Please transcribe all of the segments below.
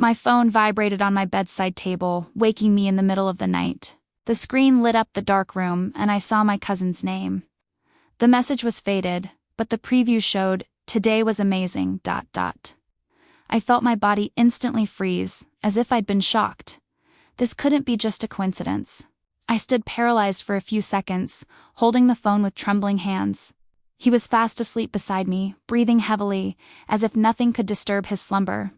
My phone vibrated on my bedside table, waking me in the middle of the night. The screen lit up the dark room, and I saw my cousin's name. The message was faded, but the preview showed, "Today was amazing, ." I felt my body instantly freeze, as if I'd been shocked. This couldn't be just a coincidence. I stood paralyzed for a few seconds, holding the phone with trembling hands. He was fast asleep beside me, breathing heavily, as if nothing could disturb his slumber.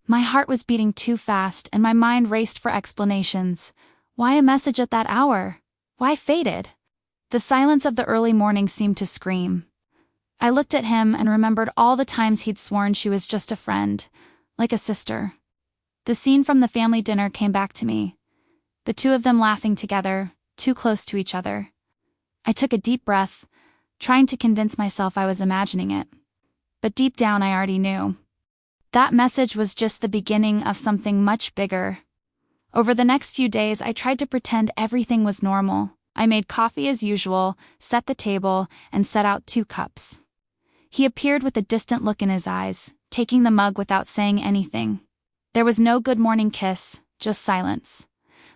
My heart was beating too fast, and my mind raced for explanations. Why a message at that hour? Why faded? The silence of the early morning seemed to scream. I looked at him and remembered all the times he'd sworn she was just a friend, like a sister. The scene from the family dinner came back to me. The two of them laughing together, too close to each other. I took a deep breath, trying to convince myself I was imagining it. But deep down I already knew. That message was just the beginning of something much bigger. Over the next few days I tried to pretend everything was normal. I made coffee as usual, set the table, and set out 2 cups. He appeared with a distant look in his eyes, taking the mug without saying anything. There was no good morning kiss, just silence.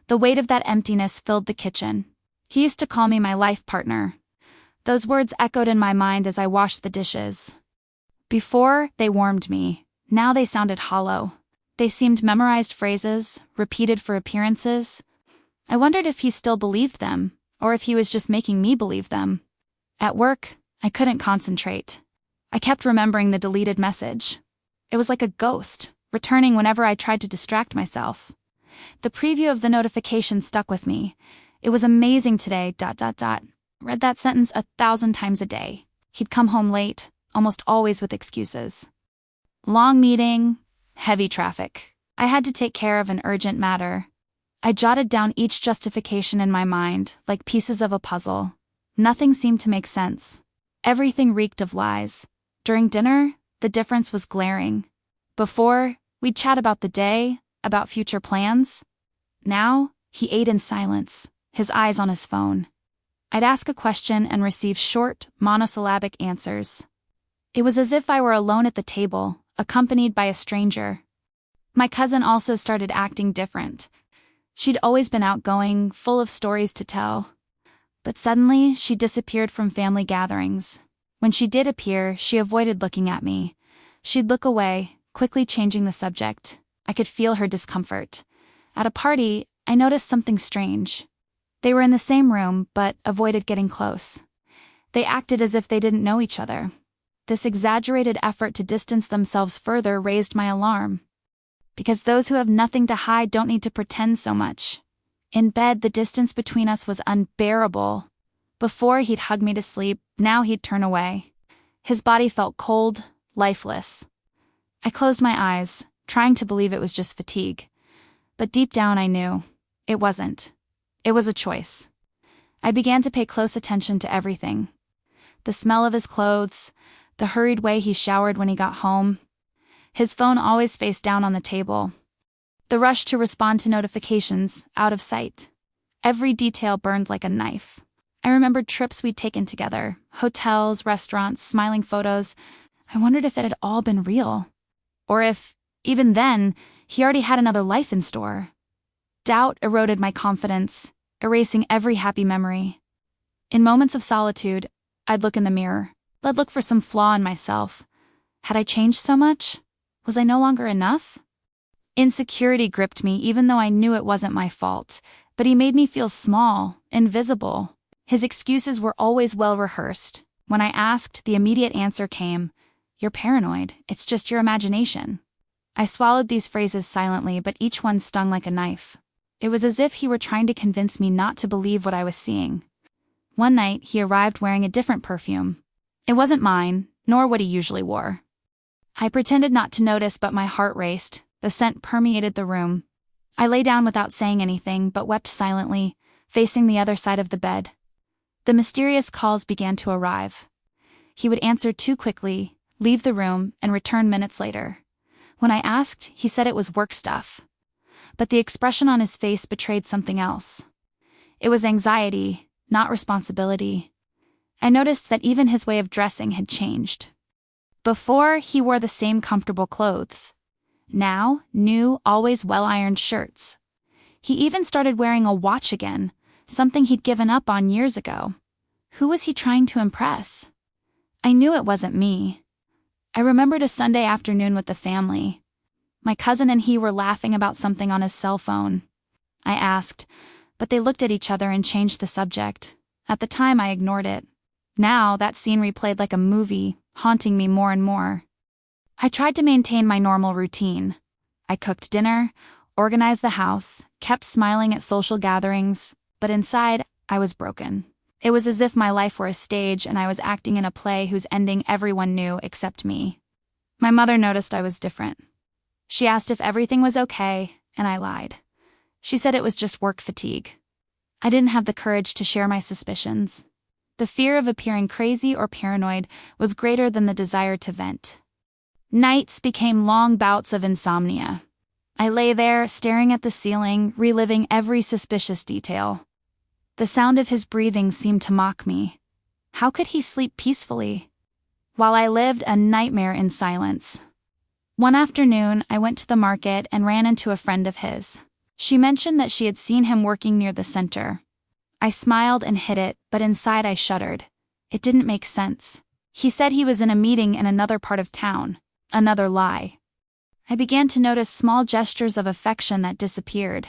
The weight of that emptiness filled the kitchen. He used to call me my life partner. Those words echoed in my mind as I washed the dishes. Before, they warmed me. Now they sounded hollow. They seemed memorized phrases, repeated for appearances. I wondered if he still believed them, or if he was just making me believe them. At work, I couldn't concentrate. I kept remembering the deleted message. It was like a ghost, returning whenever I tried to distract myself. The preview of the notification stuck with me. It was amazing today, ... Read that sentence 1,000 times a day. He'd come home late, almost always with excuses. Long meeting, heavy traffic. I had to take care of an urgent matter. I jotted down each justification in my mind, like pieces of a puzzle. Nothing seemed to make sense. Everything reeked of lies. During dinner, the difference was glaring. Before, we'd chat about the day, about future plans. Now, he ate in silence, his eyes on his phone. I'd ask a question and receive short, monosyllabic answers. It was as if I were alone at the table, accompanied by a stranger. My cousin also started acting different. She'd always been outgoing, full of stories to tell. But suddenly, she disappeared from family gatherings. When she did appear, she avoided looking at me. She'd look away, quickly changing the subject. I could feel her discomfort. At a party, I noticed something strange. They were in the same room, but avoided getting close. They acted as if they didn't know each other. This exaggerated effort to distance themselves further raised my alarm. Because those who have nothing to hide don't need to pretend so much. In bed, the distance between us was unbearable. Before, he'd hug me to sleep, now he'd turn away. His body felt cold, lifeless. I closed my eyes, trying to believe it was just fatigue. But deep down I knew. It wasn't. It was a choice. I began to pay close attention to everything. The smell of his clothes, the hurried way he showered when he got home. His phone always faced down on the table. The rush to respond to notifications, out of sight. Every detail burned like a knife. I remembered trips we'd taken together, hotels, restaurants, smiling photos. I wondered if it had all been real. Or if, even then, he already had another life in store. Doubt eroded my confidence, erasing every happy memory. In moments of solitude, I'd look in the mirror. I'd look for some flaw in myself. Had I changed so much? Was I no longer enough? Insecurity gripped me even though I knew it wasn't my fault, but he made me feel small, invisible. His excuses were always well rehearsed. When I asked, the immediate answer came, "You're paranoid, it's just your imagination." I swallowed these phrases silently, but each one stung like a knife. It was as if he were trying to convince me not to believe what I was seeing. One night, he arrived wearing a different perfume. It wasn't mine, nor what he usually wore. I pretended not to notice, but my heart raced. The scent permeated the room. I lay down without saying anything, but wept silently, facing the other side of the bed. The mysterious calls began to arrive. He would answer too quickly, leave the room, and return minutes later. When I asked, he said it was work stuff. But the expression on his face betrayed something else. It was anxiety, not responsibility. I noticed that even his way of dressing had changed. Before, he wore the same comfortable clothes. Now, new, always well-ironed shirts. He even started wearing a watch again, something he'd given up on years ago. Who was he trying to impress? I knew it wasn't me. I remembered a Sunday afternoon with the family. My cousin and he were laughing about something on his cell phone. I asked, but they looked at each other and changed the subject. At the time, I ignored it. Now, that scene replayed like a movie, haunting me more and more. I tried to maintain my normal routine. I cooked dinner, organized the house, kept smiling at social gatherings, but inside, I was broken. It was as if my life were a stage and I was acting in a play whose ending everyone knew except me. My mother noticed I was different. She asked if everything was okay, and I lied. She said it was just work fatigue. I didn't have the courage to share my suspicions. The fear of appearing crazy or paranoid was greater than the desire to vent. Nights became long bouts of insomnia. I lay there, staring at the ceiling, reliving every suspicious detail. The sound of his breathing seemed to mock me. How could he sleep peacefully? While I lived a nightmare in silence. One afternoon, I went to the market and ran into a friend of his. She mentioned that she had seen him working near the center. I smiled and hid it, but inside I shuddered. It didn't make sense. He said he was in a meeting in another part of town. Another lie. I began to notice small gestures of affection that disappeared.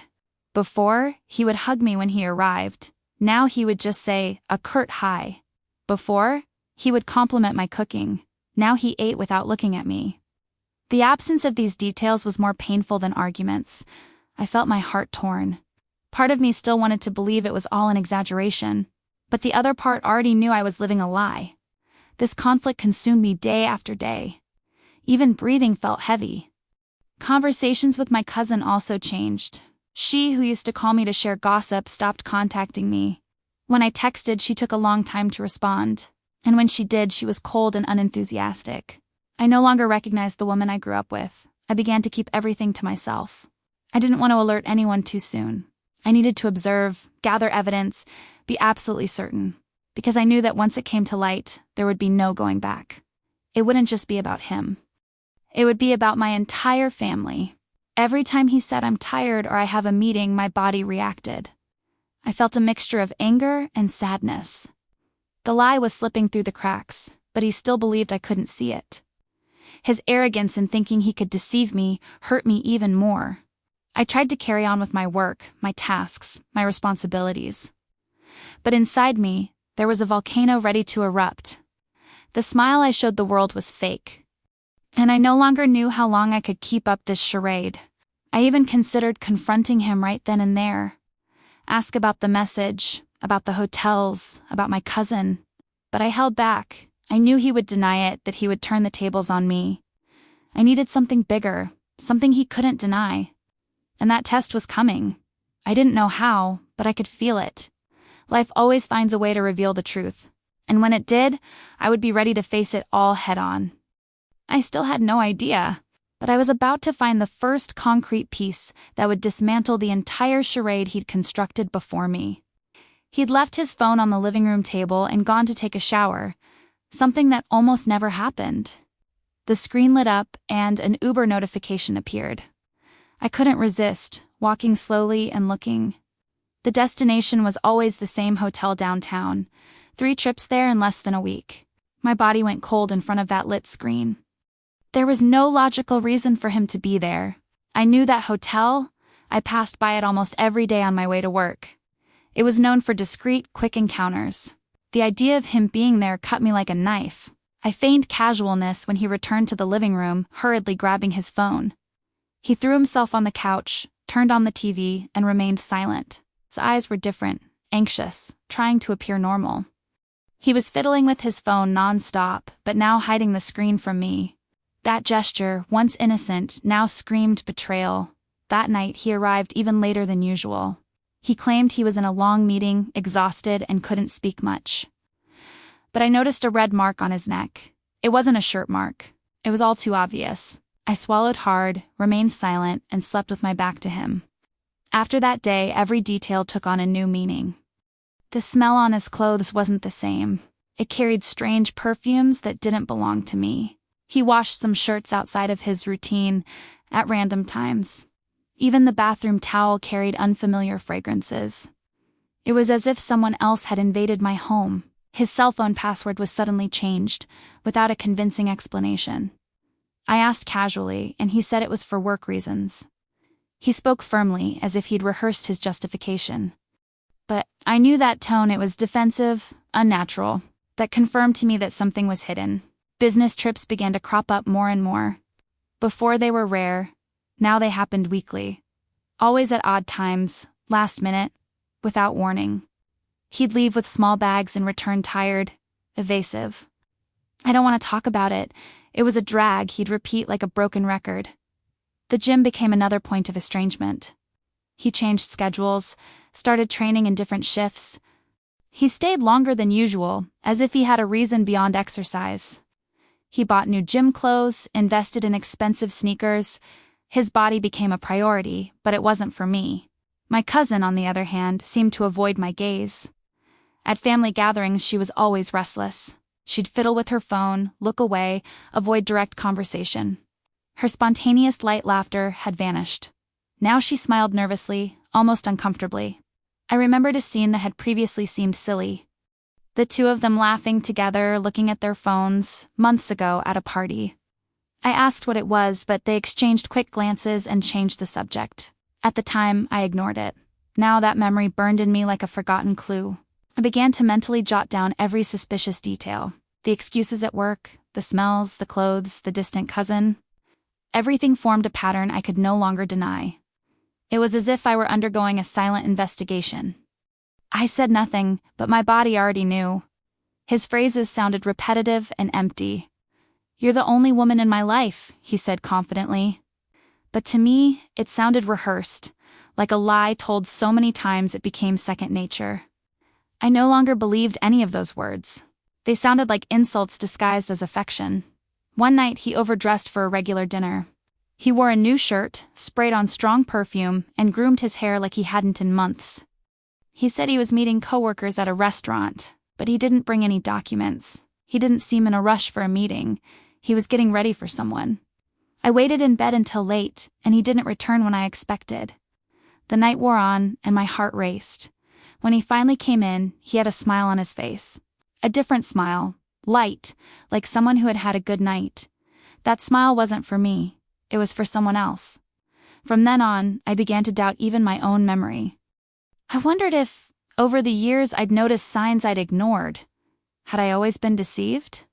Before, he would hug me when he arrived. Now he would just say, a curt hi. Before, he would compliment my cooking. Now he ate without looking at me. The absence of these details was more painful than arguments. I felt my heart torn. Part of me still wanted to believe it was all an exaggeration, but the other part already knew I was living a lie. This conflict consumed me day after day. Even breathing felt heavy. Conversations with my cousin also changed. She, who used to call me to share gossip, stopped contacting me. When I texted, she took a long time to respond. And when she did, she was cold and unenthusiastic. I no longer recognized the woman I grew up with. I began to keep everything to myself. I didn't want to alert anyone too soon. I needed to observe, gather evidence, be absolutely certain. Because I knew that once it came to light, there would be no going back. It wouldn't just be about him. It would be about my entire family. Every time he said I'm tired or I have a meeting, my body reacted. I felt a mixture of anger and sadness. The lie was slipping through the cracks, but he still believed I couldn't see it. His arrogance in thinking he could deceive me hurt me even more. I tried to carry on with my work, my tasks, my responsibilities. But inside me, there was a volcano ready to erupt. The smile I showed the world was fake. And I no longer knew how long I could keep up this charade. I even considered confronting him right then and there. Ask about the message, about the hotels, about my cousin. But I held back. I knew he would deny it, that he would turn the tables on me. I needed something bigger, something he couldn't deny. And that test was coming. I didn't know how, but I could feel it. Life always finds a way to reveal the truth. And when it did, I would be ready to face it all head on. I still had no idea, but I was about to find the first concrete piece that would dismantle the entire charade he'd constructed before me. He'd left his phone on the living room table and gone to take a shower, something that almost never happened. The screen lit up and an Uber notification appeared. I couldn't resist, walking slowly and looking. The destination was always the same hotel downtown. 3 trips there in less than a week. My body went cold in front of that lit screen. There was no logical reason for him to be there. I knew that hotel. I passed by it almost every day on my way to work. It was known for discreet, quick encounters. The idea of him being there cut me like a knife. I feigned casualness when he returned to the living room, hurriedly grabbing his phone. He threw himself on the couch, turned on the TV, and remained silent. His eyes were different, anxious, trying to appear normal. He was fiddling with his phone non-stop, but now hiding the screen from me. That gesture, once innocent, now screamed betrayal. That night he arrived even later than usual. He claimed he was in a long meeting, exhausted, and couldn't speak much. But I noticed a red mark on his neck. It wasn't a shirt mark. It was all too obvious. I swallowed hard, remained silent, and slept with my back to him. After that day, every detail took on a new meaning. The smell on his clothes wasn't the same. It carried strange perfumes that didn't belong to me. He washed some shirts outside of his routine, at random times. Even the bathroom towel carried unfamiliar fragrances. It was as if someone else had invaded my home. His cell phone password was suddenly changed, without a convincing explanation. I asked casually, and he said it was for work reasons. He spoke firmly, as if he'd rehearsed his justification. But I knew that tone. It was defensive, unnatural. That confirmed to me that something was hidden. Business trips began to crop up more and more. Before they were rare, now they happened weekly. Always at odd times, last minute, without warning. He'd leave with small bags and return tired, evasive. I don't want to talk about it. It was a drag he'd repeat like a broken record. The gym became another point of estrangement. He changed schedules, started training in different shifts. He stayed longer than usual, as if he had a reason beyond exercise. He bought new gym clothes, invested in expensive sneakers. His body became a priority, but it wasn't for me. My cousin, on the other hand, seemed to avoid my gaze. At family gatherings, she was always restless. She'd fiddle with her phone, look away, avoid direct conversation. Her spontaneous light laughter had vanished. Now she smiled nervously, almost uncomfortably. I remembered a scene that had previously seemed silly. The two of them laughing together, looking at their phones, months ago at a party. I asked what it was, but they exchanged quick glances and changed the subject. At the time, I ignored it. Now that memory burned in me like a forgotten clue. I began to mentally jot down every suspicious detail. The excuses at work, the smells, the clothes, the distant cousin. Everything formed a pattern I could no longer deny. It was as if I were undergoing a silent investigation. I said nothing, but my body already knew. His phrases sounded repetitive and empty. "You're the only woman in my life," he said confidently. But to me, it sounded rehearsed, like a lie told so many times it became second nature. I no longer believed any of those words. They sounded like insults disguised as affection. One night he overdressed for a regular dinner. He wore a new shirt, sprayed on strong perfume, and groomed his hair like he hadn't in months. He said he was meeting coworkers at a restaurant, but he didn't bring any documents. He didn't seem in a rush for a meeting. He was getting ready for someone. I waited in bed until late, and he didn't return when I expected. The night wore on, and my heart raced. When he finally came in, he had a smile on his face. A different smile, light, like someone who had had a good night. That smile wasn't for me. It was for someone else. From then on, I began to doubt even my own memory. I wondered if, over the years, I'd noticed signs I'd ignored. Had I always been deceived?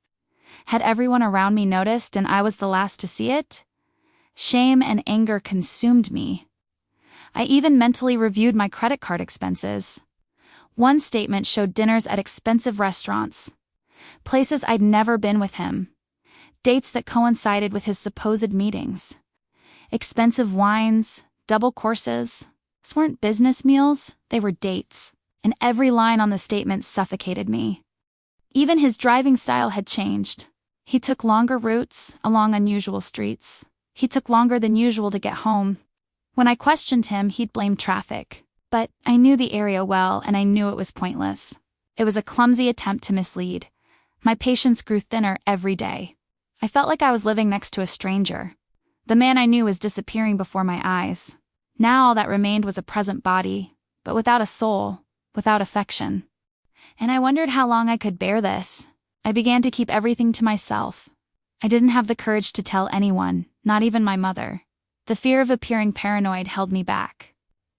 Had everyone around me noticed and I was the last to see it? Shame and anger consumed me. I even mentally reviewed my credit card expenses. One statement showed dinners at expensive restaurants, places I'd never been with him, dates that coincided with his supposed meetings. Expensive wines, double courses. These weren't business meals, they were dates, and every line on the statement suffocated me. Even his driving style had changed. He took longer routes, along unusual streets. He took longer than usual to get home. When I questioned him, he'd blame traffic. But I knew the area well, and I knew it was pointless. It was a clumsy attempt to mislead. My patience grew thinner every day. I felt like I was living next to a stranger. The man I knew was disappearing before my eyes. Now all that remained was a present body, but without a soul, without affection. And I wondered how long I could bear this. I began to keep everything to myself. I didn't have the courage to tell anyone, not even my mother. The fear of appearing paranoid held me back.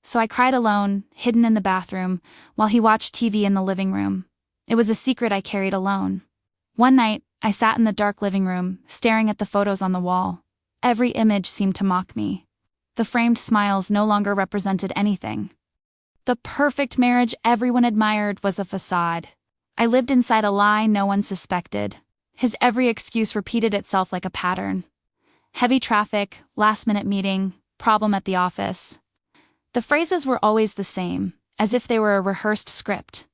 So I cried alone, hidden in the bathroom, while he watched TV in the living room. It was a secret I carried alone. One night, I sat in the dark living room, staring at the photos on the wall. Every image seemed to mock me. The framed smiles no longer represented anything. The perfect marriage everyone admired was a facade. I lived inside a lie no one suspected. His every excuse repeated itself like a pattern. Heavy traffic, last-minute meeting, problem at the office. The phrases were always the same, as if they were a rehearsed script.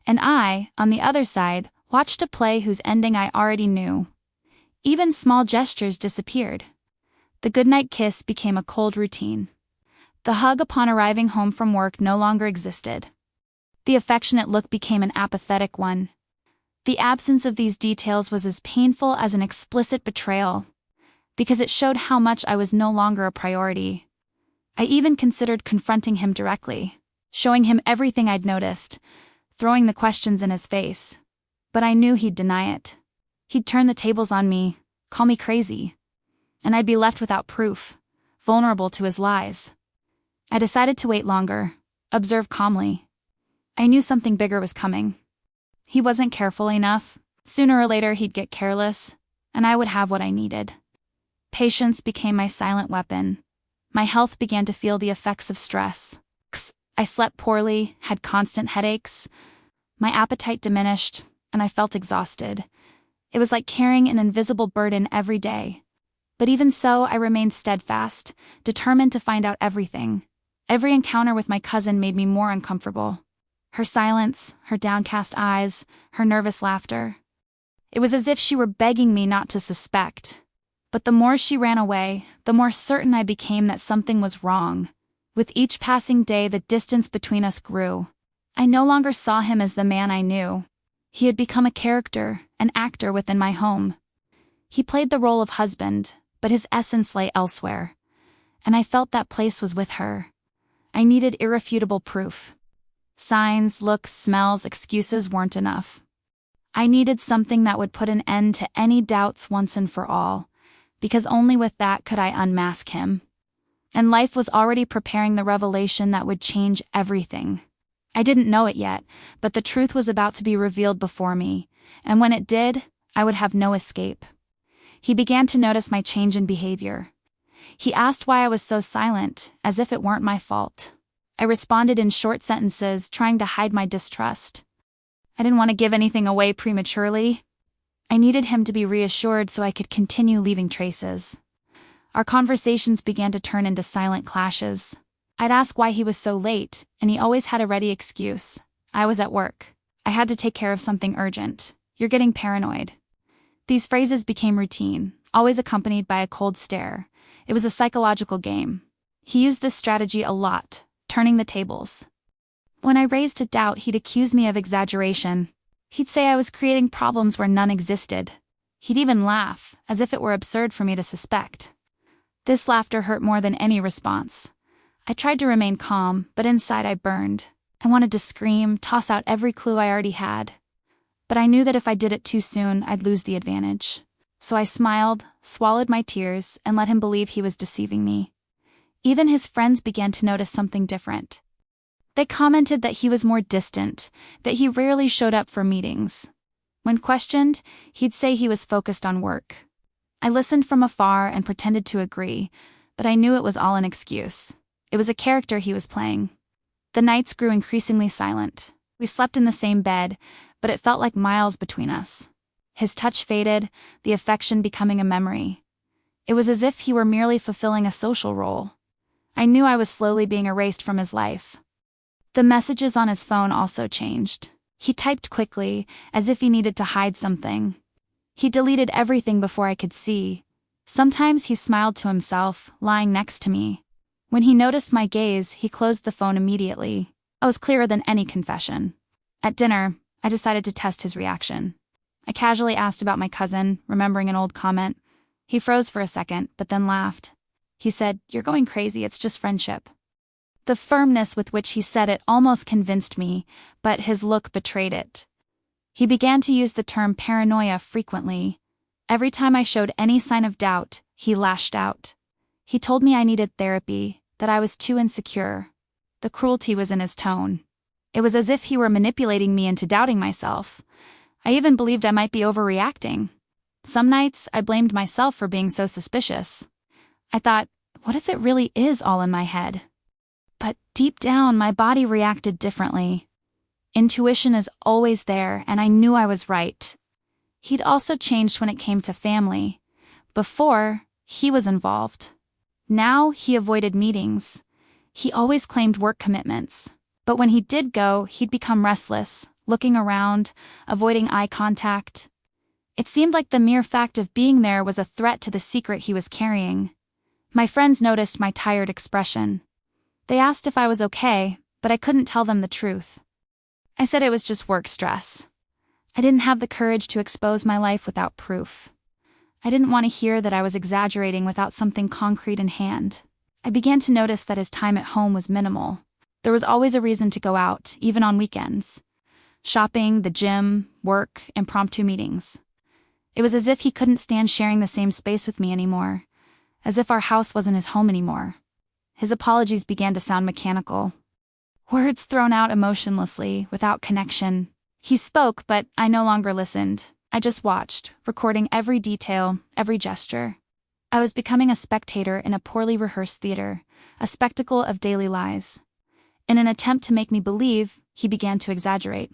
And I, on the other side, watched a play whose ending I already knew. Even small gestures disappeared. The goodnight kiss became a cold routine. The hug upon arriving home from work no longer existed. The affectionate look became an apathetic one. The absence of these details was as painful as an explicit betrayal. because it showed how much I was no longer a priority. I even considered confronting him directly, showing him everything I'd noticed, throwing the questions in his face. But I knew he'd deny it. He'd turn the tables on me, call me crazy, and I'd be left without proof, vulnerable to his lies. I decided to wait longer, observe calmly. I knew something bigger was coming. He wasn't careful enough. Sooner or later he'd get careless, and I would have what I needed. Patience became my silent weapon. My health began to feel the effects of stress. I slept poorly, had constant headaches. My appetite diminished, and I felt exhausted. It was like carrying an invisible burden every day. But even so, I remained steadfast, determined to find out everything. Every encounter with my cousin made me more uncomfortable. Her silence, her downcast eyes, her nervous laughter. It was as if she were begging me not to suspect. But the more she ran away, the more certain I became that something was wrong. With each passing day, the distance between us grew. I no longer saw him as the man I knew. He had become a character, an actor within my home. He played the role of husband, but his essence lay elsewhere. And I felt that place was with her. I needed irrefutable proof. Signs, looks, smells, excuses weren't enough. I needed something that would put an end to any doubts once and for all, because only with that could I unmask him. And life was already preparing the revelation that would change everything. I didn't know it yet, but the truth was about to be revealed before me, and when it did, I would have no escape. He began to notice my change in behavior. He asked why I was so silent, as if it weren't my fault. I responded in short sentences, trying to hide my distrust. I didn't want to give anything away prematurely. I needed him to be reassured so I could continue leaving traces. Our conversations began to turn into silent clashes. I'd ask why he was so late, and he always had a ready excuse. I was at work. I had to take care of something urgent. You're getting paranoid. These phrases became routine, always accompanied by a cold stare. It was a psychological game. He used this strategy a lot, turning the tables. When I raised a doubt, he'd accuse me of exaggeration. He'd say I was creating problems where none existed. He'd even laugh, as if it were absurd for me to suspect. This laughter hurt more than any response. I tried to remain calm, but inside I burned. I wanted to scream, toss out every clue I already had. But I knew that if I did it too soon, I'd lose the advantage. So I smiled, swallowed my tears, and let him believe he was deceiving me. Even his friends began to notice something different. They commented that he was more distant, that he rarely showed up for meetings. When questioned, he'd say he was focused on work. I listened from afar and pretended to agree, but I knew it was all an excuse. It was a character he was playing. The nights grew increasingly silent. We slept in the same bed, but it felt like miles between us. His touch faded, the affection becoming a memory. It was as if he were merely fulfilling a social role. I knew I was slowly being erased from his life. The messages on his phone also changed. He typed quickly, as if he needed to hide something. He deleted everything before I could see. Sometimes he smiled to himself, lying next to me. When he noticed my gaze, he closed the phone immediately. I was clearer than any confession. At dinner, I decided to test his reaction. I casually asked about my cousin, remembering an old comment. He froze for a second, but then laughed. He said, "You're going crazy, it's just friendship." The firmness with which he said it almost convinced me, but his look betrayed it. He began to use the term paranoia frequently. Every time I showed any sign of doubt, he lashed out. He told me I needed therapy, that I was too insecure. The cruelty was in his tone. It was as if he were manipulating me into doubting myself. I even believed I might be overreacting. Some nights, I blamed myself for being so suspicious. I thought, what if it really is all in my head? But deep down, my body reacted differently. Intuition is always there, and I knew I was right. He'd also changed when it came to family. Before, he was involved. Now, he avoided meetings. He always claimed work commitments. But when he did go, he'd become restless, looking around, avoiding eye contact. It seemed like the mere fact of being there was a threat to the secret he was carrying. My friends noticed my tired expression. They asked if I was okay, but I couldn't tell them the truth. I said it was just work stress. I didn't have the courage to expose my life without proof. I didn't want to hear that I was exaggerating without something concrete in hand. I began to notice that his time at home was minimal. There was always a reason to go out, even on weekends. Shopping, the gym, work, impromptu meetings. It was as if he couldn't stand sharing the same space with me anymore. As if our house wasn't his home anymore. His apologies began to sound mechanical. Words thrown out emotionlessly, without connection. He spoke, but I no longer listened. I just watched, recording every detail, every gesture. I was becoming a spectator in a poorly rehearsed theater, a spectacle of daily lies. In an attempt to make me believe, he began to exaggerate.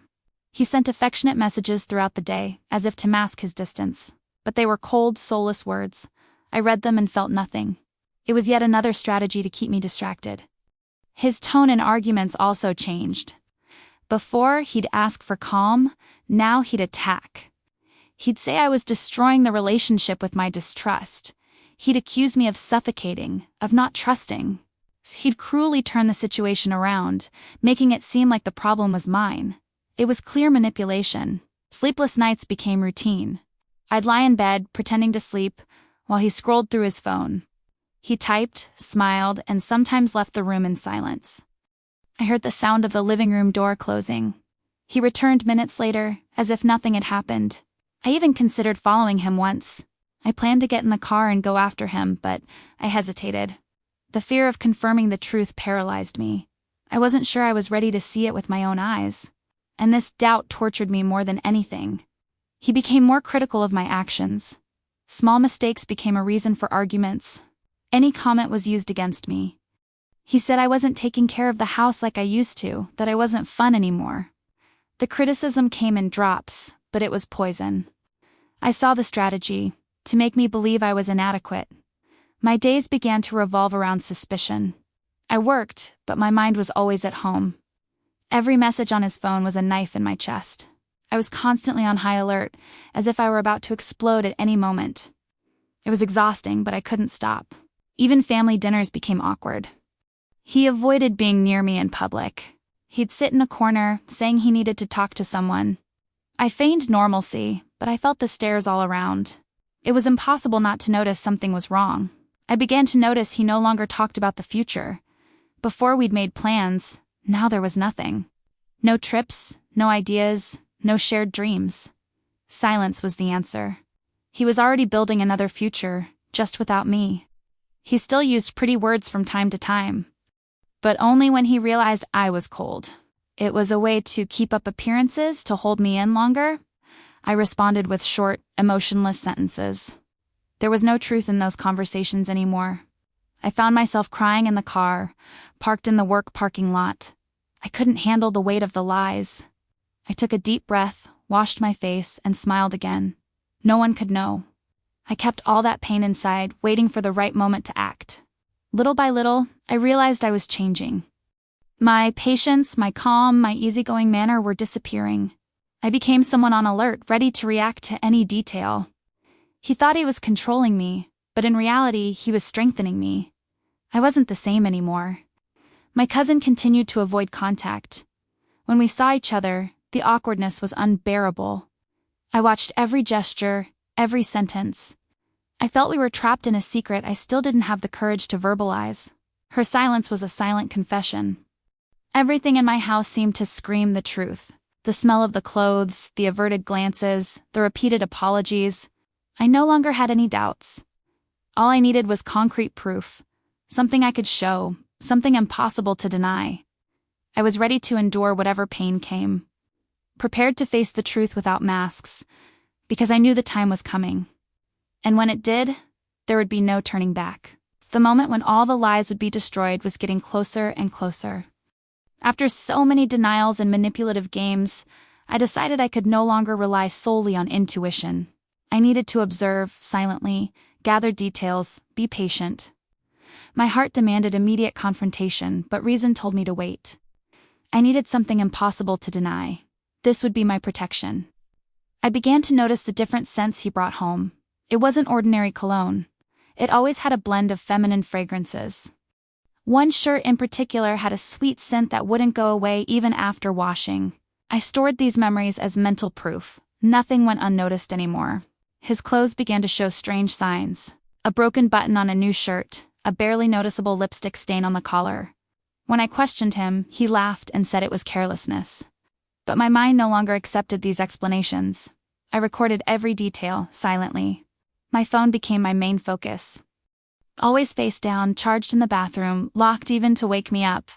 He sent affectionate messages throughout the day, as if to mask his distance. But they were cold, soulless words. I read them and felt nothing. It was yet another strategy to keep me distracted. His tone in arguments also changed. Before, he'd ask for calm, now he'd attack. He'd say I was destroying the relationship with my distrust. He'd accuse me of suffocating, of not trusting. He'd cruelly turn the situation around, making it seem like the problem was mine. It was clear manipulation. Sleepless nights became routine. I'd lie in bed, pretending to sleep, while he scrolled through his phone. He typed, smiled, and sometimes left the room in silence. I heard the sound of the living room door closing. He returned minutes later, as if nothing had happened. I even considered following him once. I planned to get in the car and go after him, but I hesitated. The fear of confirming the truth paralyzed me. I wasn't sure I was ready to see it with my own eyes. And this doubt tortured me more than anything. He became more critical of my actions. Small mistakes became a reason for arguments. Any comment was used against me. He said I wasn't taking care of the house like I used to, that I wasn't fun anymore. The criticism came in drops, but it was poison. I saw the strategy, to make me believe I was inadequate. My days began to revolve around suspicion. I worked, but my mind was always at home. Every message on his phone was a knife in my chest. I was constantly on high alert, as if I were about to explode at any moment. It was exhausting, but I couldn't stop. Even family dinners became awkward. He avoided being near me in public. He'd sit in a corner, saying he needed to talk to someone. I feigned normalcy, but I felt the stares all around. It was impossible not to notice something was wrong. I began to notice he no longer talked about the future. Before we'd made plans, now there was nothing. No trips, no ideas, no shared dreams. Silence was the answer. He was already building another future, just without me. He still used pretty words from time to time. But only when he realized I was cold. It was a way to keep up appearances, to hold me in longer. I responded with short, emotionless sentences. There was no truth in those conversations anymore. I found myself crying in the car, parked in the work parking lot. I couldn't handle the weight of the lies. I took a deep breath, washed my face, and smiled again. No one could know. I kept all that pain inside, waiting for the right moment to act. Little by little, I realized I was changing. My patience, my calm, my easygoing manner were disappearing. I became someone on alert, ready to react to any detail. He thought he was controlling me, but in reality, he was strengthening me. I wasn't the same anymore. My cousin continued to avoid contact. When we saw each other, the awkwardness was unbearable. I watched every gesture, every sentence. I felt we were trapped in a secret I still didn't have the courage to verbalize. Her silence was a silent confession. Everything in my house seemed to scream the truth. The smell of the clothes, the averted glances, the repeated apologies. I no longer had any doubts. All I needed was concrete proof. Something I could show, something impossible to deny. I was ready to endure whatever pain came. Prepared to face the truth without masks, because I knew the time was coming. And when it did, there would be no turning back. The moment when all the lies would be destroyed was getting closer and closer. After so many denials and manipulative games, I decided I could no longer rely solely on intuition. I needed to observe, silently, gather details, be patient. My heart demanded immediate confrontation, but reason told me to wait. I needed something impossible to deny. This would be my protection. I began to notice the different scents he brought home. It wasn't ordinary cologne. It always had a blend of feminine fragrances. One shirt in particular had a sweet scent that wouldn't go away even after washing. I stored these memories as mental proof. Nothing went unnoticed anymore. his clothes began to show strange signs. A broken button on a new shirt, a barely noticeable lipstick stain on the collar. When I questioned him, he laughed and said it was carelessness. But my mind no longer accepted these explanations. I recorded every detail, silently. My phone became my main focus. Always face down, charged in the bathroom, locked even to wake me up.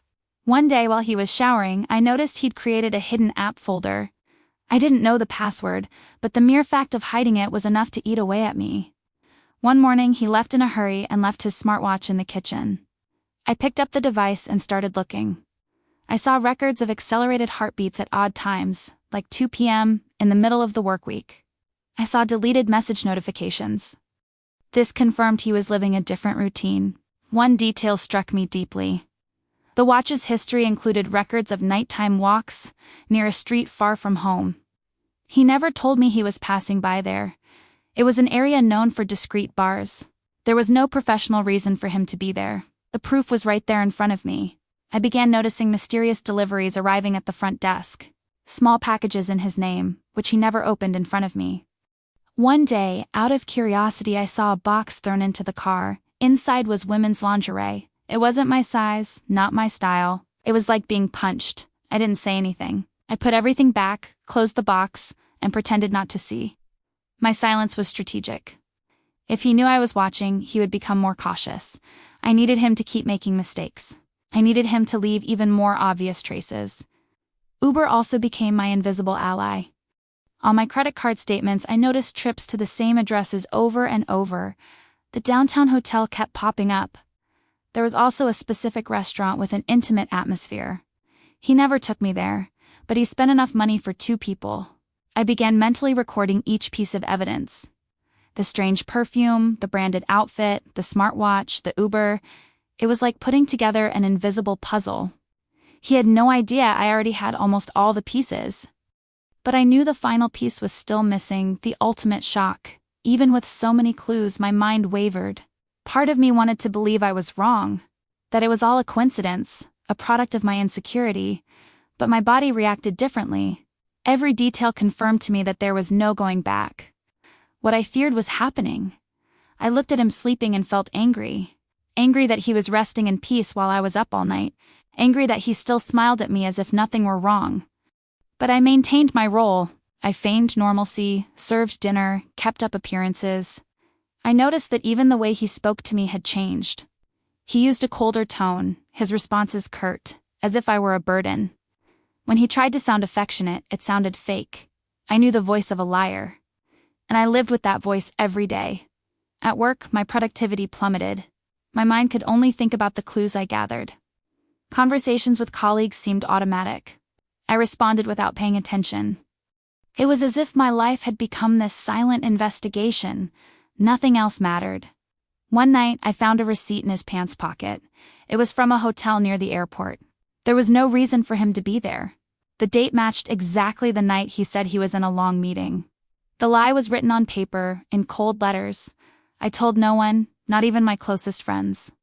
One day while he was showering, I noticed he'd created a hidden app folder. I didn't know the password, but the mere fact of hiding it was enough to eat away at me. One morning he left in a hurry and left his smartwatch in the kitchen. I picked up the device and started looking. I saw records of accelerated heartbeats at odd times, like 2 p.m. in the middle of the work week. I saw deleted message notifications. This confirmed he was living a different routine. One detail struck me deeply. The watch's history included records of nighttime walks near a street far from home. He never told me he was passing by there. It was an area known for discreet bars. There was no professional reason for him to be there. The proof was right there in front of me. I began noticing mysterious deliveries arriving at the front desk. Small packages in his name, which he never opened in front of me. One day, out of curiosity, I saw a box thrown into the car. Inside was women's lingerie. It wasn't my size, not my style. It was like being punched. I didn't say anything. I put everything back, closed the box, and pretended not to see. My silence was strategic. If he knew I was watching, he would become more cautious. I needed him to keep making mistakes. I needed him to leave even more obvious traces. Uber also became my invisible ally. On my credit card statements, I noticed trips to the same addresses over and over. The downtown hotel kept popping up. There was also a specific restaurant with an intimate atmosphere. He never took me there, but he spent enough money for 2 people. I began mentally recording each piece of evidence. The strange perfume, the branded outfit, the smartwatch, the Uber. It was like putting together an invisible puzzle. He had no idea I already had almost all the pieces. But I knew the final piece was still missing, the ultimate shock. Even with so many clues, my mind wavered. Part of me wanted to believe I was wrong, that it was all a coincidence, a product of my insecurity, but my body reacted differently. Every detail confirmed to me that there was no going back. What I feared was happening. I looked at him sleeping and felt angry. Angry that he was resting in peace while I was up all night. Angry that he still smiled at me as if nothing were wrong. But I maintained my role. I feigned normalcy, served dinner, kept up appearances. I noticed that even the way he spoke to me had changed. He used a colder tone, his responses curt, as if I were a burden. When he tried to sound affectionate, it sounded fake. I knew the voice of a liar. And I lived with that voice every day. At work, my productivity plummeted. My mind could only think about the clues I gathered. Conversations with colleagues seemed automatic. I responded without paying attention. It was as if my life had become this silent investigation. Nothing else mattered. One night, I found a receipt in his pants pocket. It was from a hotel near the airport. There was no reason for him to be there. The date matched exactly the night he said he was in a long meeting. The lie was written on paper, in cold letters. I told no one, not even my closest friends.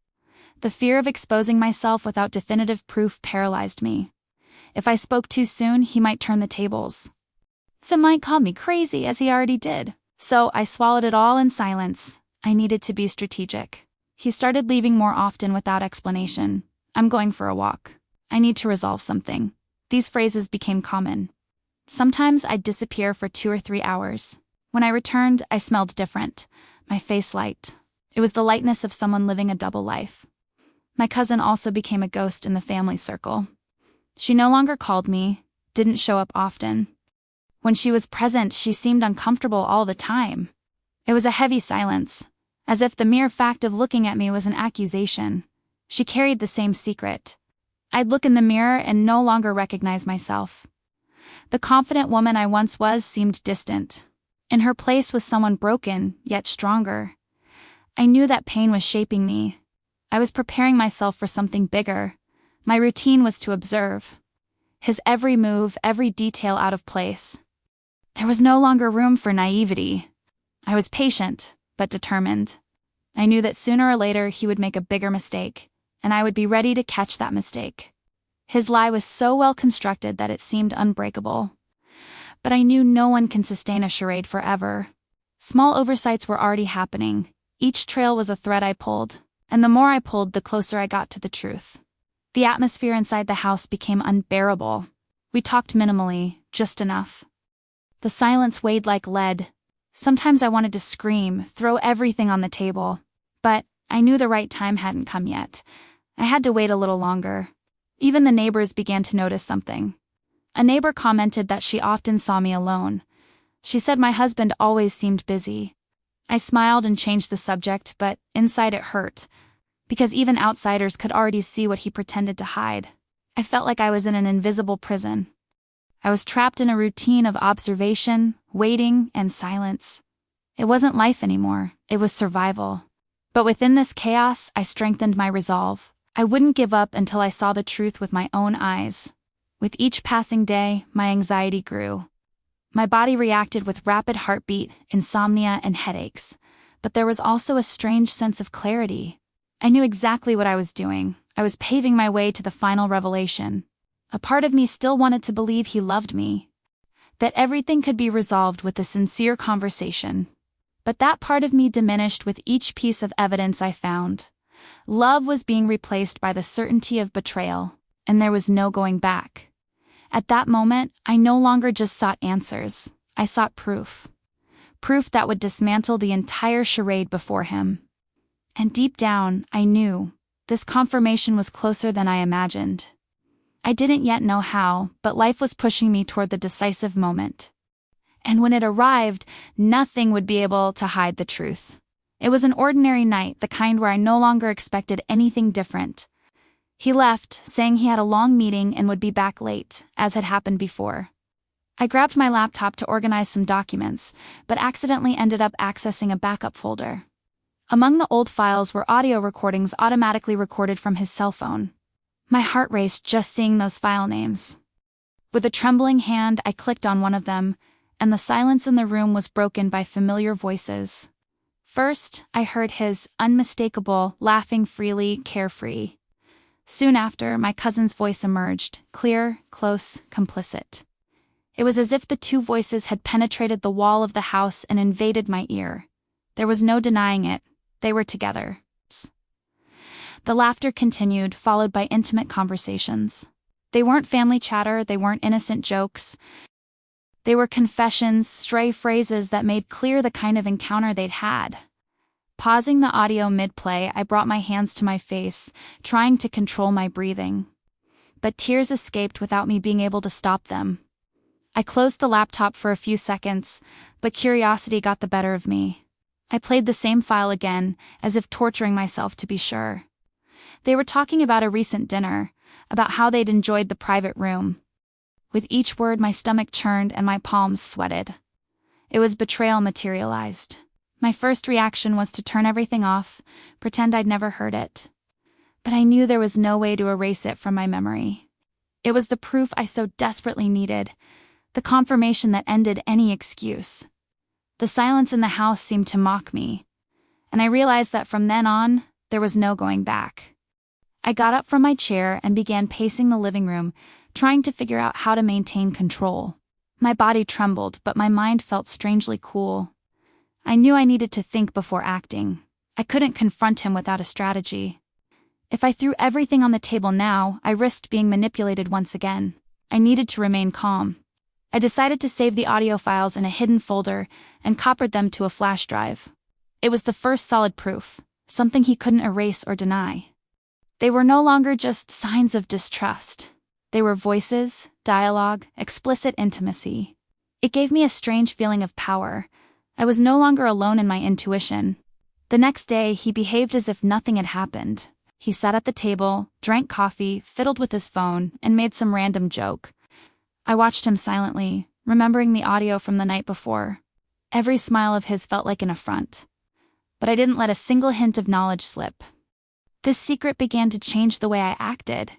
The fear of exposing myself without definitive proof paralyzed me. If I spoke too soon, he might turn the tables. They might call me crazy, as he already did. So I swallowed it all in silence. I needed to be strategic. He started leaving more often without explanation. I'm going for a walk. I need to resolve something. These phrases became common. Sometimes I'd disappear for 2 or 3 hours. When I returned, I smelled different. My face light. It was the lightness of someone living a double life. My cousin also became a ghost in the family circle. She no longer called me, didn't show up often. When she was present, she seemed uncomfortable all the time. It was a heavy silence, as if the mere fact of looking at me was an accusation. She carried the same secret. I'd look in the mirror and no longer recognize myself. The confident woman I once was seemed distant. In her place was someone broken, yet stronger. I knew that pain was shaping me. I was preparing myself for something bigger. My routine was to observe. His every move, every detail out of place. There was no longer room for naivety. I was patient, but determined. I knew that sooner or later he would make a bigger mistake, and I would be ready to catch that mistake. His lie was so well constructed that it seemed unbreakable. But I knew no one can sustain a charade forever. Small oversights were already happening. Each trail was a thread I pulled, and the more I pulled, the closer I got to the truth. The atmosphere inside the house became unbearable. We talked minimally, just enough. The silence weighed like lead. Sometimes I wanted to scream, throw everything on the table. But I knew the right time hadn't come yet. I had to wait a little longer. Even the neighbors began to notice something. A neighbor commented that she often saw me alone. She said my husband always seemed busy. I smiled and changed the subject, but inside it hurt, because even outsiders could already see what he pretended to hide. I felt like I was in an invisible prison. I was trapped in a routine of observation, waiting, and silence. It wasn't life anymore, it was survival. But within this chaos, I strengthened my resolve. I wouldn't give up until I saw the truth with my own eyes. With each passing day, my anxiety grew. My body reacted with rapid heartbeat, insomnia, and headaches. But there was also a strange sense of clarity. I knew exactly what I was doing. I was paving my way to the final revelation. A part of me still wanted to believe he loved me, that everything could be resolved with a sincere conversation. But that part of me diminished with each piece of evidence I found. Love was being replaced by the certainty of betrayal, and there was no going back. At that moment, I no longer just sought answers. I sought proof. Proof that would dismantle the entire charade before him. And deep down, I knew this confirmation was closer than I imagined. I didn't yet know how, but life was pushing me toward the decisive moment. And when it arrived, nothing would be able to hide the truth. It was an ordinary night, the kind where I no longer expected anything different. He left, saying he had a long meeting and would be back late, as had happened before. I grabbed my laptop to organize some documents, but accidentally ended up accessing a backup folder. Among the old files were audio recordings automatically recorded from his cell phone. My heart raced just seeing those file names. With a trembling hand, I clicked on one of them, and the silence in the room was broken by familiar voices. First, I heard his unmistakable, laughing freely, carefree. Soon after, my cousin's voice emerged, clear, close, complicit. It was as if the two voices had penetrated the wall of the house and invaded my ear. There was no denying it. They were together. The laughter continued, followed by intimate conversations. They weren't family chatter, they weren't innocent jokes. They were confessions, stray phrases that made clear the kind of encounter they'd had. Pausing the audio mid-play, I brought my hands to my face, trying to control my breathing. But tears escaped without me being able to stop them. I closed the laptop for a few seconds, but curiosity got the better of me. I played the same file again, as if torturing myself to be sure. They were talking about a recent dinner, about how they'd enjoyed the private room. With each word, my stomach churned and my palms sweated. It was betrayal materialized. My first reaction was to turn everything off, pretend I'd never heard it. But I knew there was no way to erase it from my memory. It was the proof I so desperately needed, the confirmation that ended any excuse. The silence in the house seemed to mock me, and I realized that from then on, there was no going back. I got up from my chair and began pacing the living room, trying to figure out how to maintain control. My body trembled, but my mind felt strangely cool. I knew I needed to think before acting. I couldn't confront him without a strategy. If I threw everything on the table now, I risked being manipulated once again. I needed to remain calm. I decided to save the audio files in a hidden folder and copied them to a flash drive. It was the first solid proof, something he couldn't erase or deny. They were no longer just signs of distrust. They were voices, dialogue, explicit intimacy. It gave me a strange feeling of power. I was no longer alone in my intuition. The next day, he behaved as if nothing had happened. He sat at the table, drank coffee, fiddled with his phone, and made some random joke. I watched him silently, remembering the audio from the night before. Every smile of his felt like an affront. But I didn't let a single hint of knowledge slip. This secret began to change the way I acted.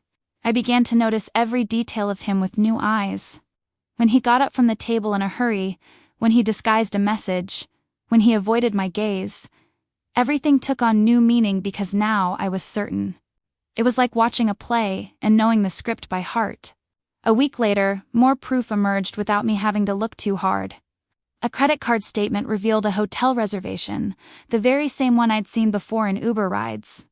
I began to notice every detail of him with new eyes. When he got up from the table in a hurry, when he disguised a message, when he avoided my gaze, everything took on new meaning because now I was certain. It was like watching a play and knowing the script by heart. A week later, more proof emerged without me having to look too hard. A credit card statement revealed a hotel reservation, the very same one I'd seen before in Uber rides.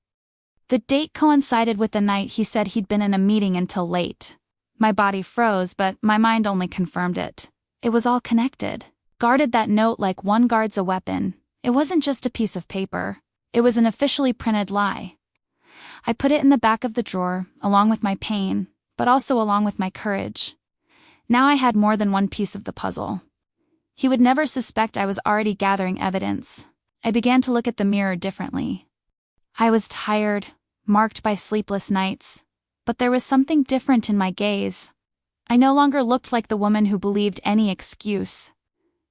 The date coincided with the night he said he'd been in a meeting until late. My body froze, but my mind only confirmed it. It was all connected. Guarded that note like one guards a weapon. It wasn't just a piece of paper. It was an officially printed lie. I put it in the back of the drawer, along with my pain, but also along with my courage. Now I had more than one piece of the puzzle. He would never suspect I was already gathering evidence. I began to look at the mirror differently. I was tired, marked by sleepless nights, but there was something different in my gaze. I no longer looked like the woman who believed any excuse.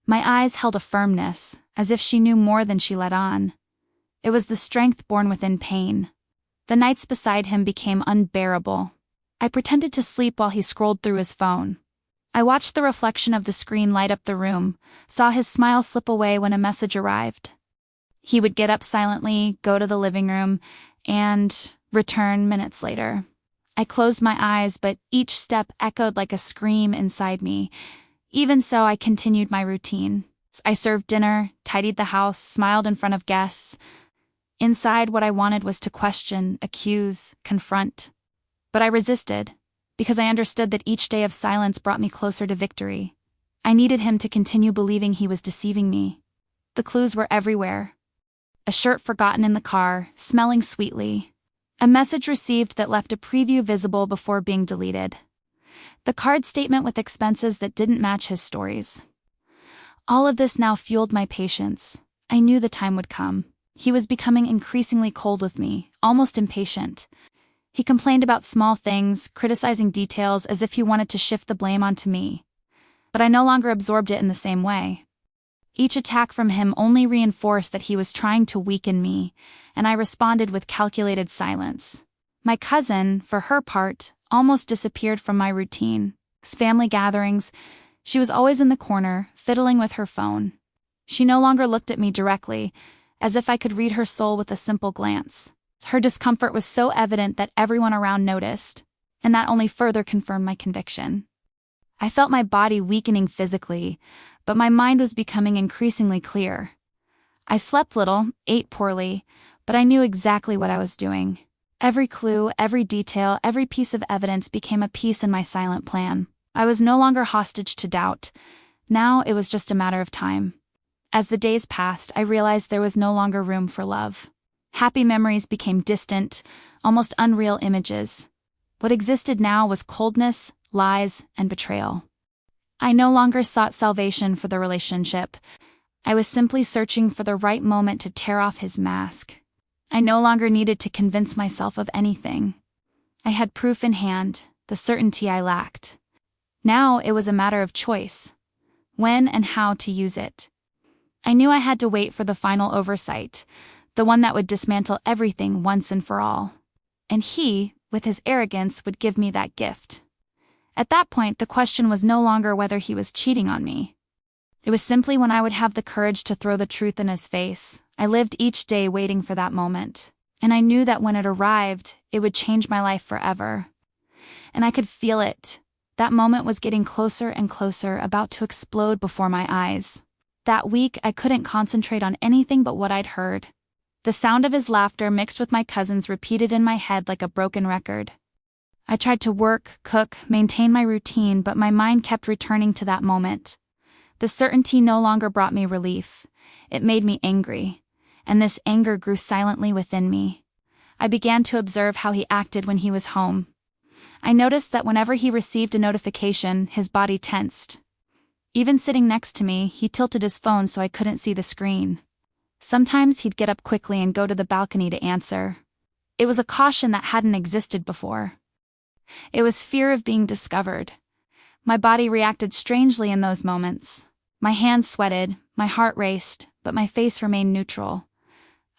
My eyes held a firmness, as if she knew more than she let on. It was the strength born within pain. The nights beside him became unbearable. I pretended to sleep while he scrolled through his phone. I watched the reflection of the screen light up the room, saw his smile slip away when a message arrived. He would get up silently, go to the living room, and return minutes later. I closed my eyes, but each step echoed like a scream inside me. Even so, I continued my routine. I served dinner, tidied the house, smiled in front of guests. Inside, what I wanted was to question, accuse, confront. But I resisted, because I understood that each day of silence brought me closer to victory. I needed him to continue believing he was deceiving me. The clues were everywhere. A shirt forgotten in the car, smelling sweetly. A message received that left a preview visible before being deleted. The card statement with expenses that didn't match his stories. All of this now fueled my patience. I knew the time would come. He was becoming increasingly cold with me, almost impatient. He complained about small things, criticizing details as if he wanted to shift the blame onto me. But I no longer absorbed it in the same way. Each attack from him only reinforced that he was trying to weaken me, and I responded with calculated silence. My cousin, for her part, almost disappeared from my routine. Family gatherings, she was always in the corner, fiddling with her phone. She no longer looked at me directly, as if I could read her soul with a simple glance. Her discomfort was so evident that everyone around noticed, and that only further confirmed my conviction. I felt my body weakening physically, but my mind was becoming increasingly clear. I slept little, ate poorly, but I knew exactly what I was doing. Every clue, every detail, every piece of evidence became a piece in my silent plan. I was no longer hostage to doubt. Now it was just a matter of time. As the days passed, I realized there was no longer room for love. Happy memories became distant, almost unreal images. What existed now was coldness, lies, and betrayal. I no longer sought salvation for the relationship. I was simply searching for the right moment to tear off his mask. I no longer needed to convince myself of anything. I had proof in hand, the certainty I lacked. Now it was a matter of choice. When and how to use it. I knew I had to wait for the final oversight, the one that would dismantle everything once and for all. And he, with his arrogance, would give me that gift. At that point, the question was no longer whether he was cheating on me. It was simply when I would have the courage to throw the truth in his face. I lived each day waiting for that moment, and I knew that when it arrived, it would change my life forever. And I could feel it. That moment was getting closer and closer, about to explode before my eyes. That week, I couldn't concentrate on anything but what I'd heard. The sound of his laughter mixed with my cousin's repeated in my head like a broken record. I tried to work, cook, maintain my routine, but my mind kept returning to that moment. The certainty no longer brought me relief. It made me angry, and this anger grew silently within me. I began to observe how he acted when he was home. I noticed that whenever he received a notification, his body tensed. Even sitting next to me, he tilted his phone so I couldn't see the screen. Sometimes he'd get up quickly and go to the balcony to answer. It was a caution that hadn't existed before. It was fear of being discovered. My body reacted strangely in those moments. My hands sweated, my heart raced, but my face remained neutral.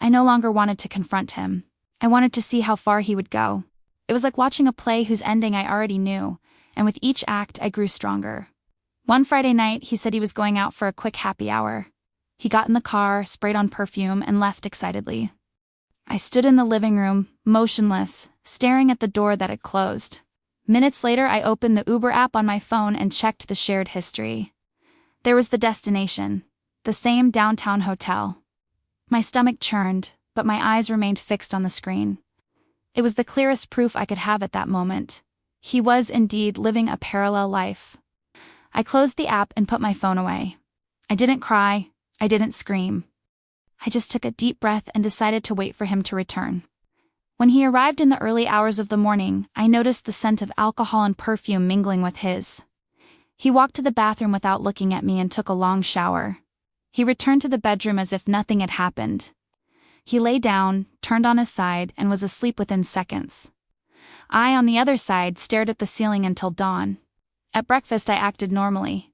I no longer wanted to confront him. I wanted to see how far he would go. It was like watching a play whose ending I already knew, and with each act I grew stronger. One Friday night, he said he was going out for a quick happy hour. He got in the car, sprayed on perfume, and left excitedly. I stood in the living room, motionless, staring at the door that had closed. Minutes later, I opened the Uber app on my phone and checked the shared history. There was the destination, the same downtown hotel. My stomach churned, but my eyes remained fixed on the screen. It was the clearest proof I could have at that moment. He was indeed living a parallel life. I closed the app and put my phone away. I didn't cry, I didn't scream. I just took a deep breath and decided to wait for him to return. When he arrived in the early hours of the morning, I noticed the scent of alcohol and perfume mingling with his. He walked to the bathroom without looking at me and took a long shower. He returned to the bedroom as if nothing had happened. He lay down, turned on his side, and was asleep within seconds. I, on the other side, stared at the ceiling until dawn. At breakfast, I acted normally.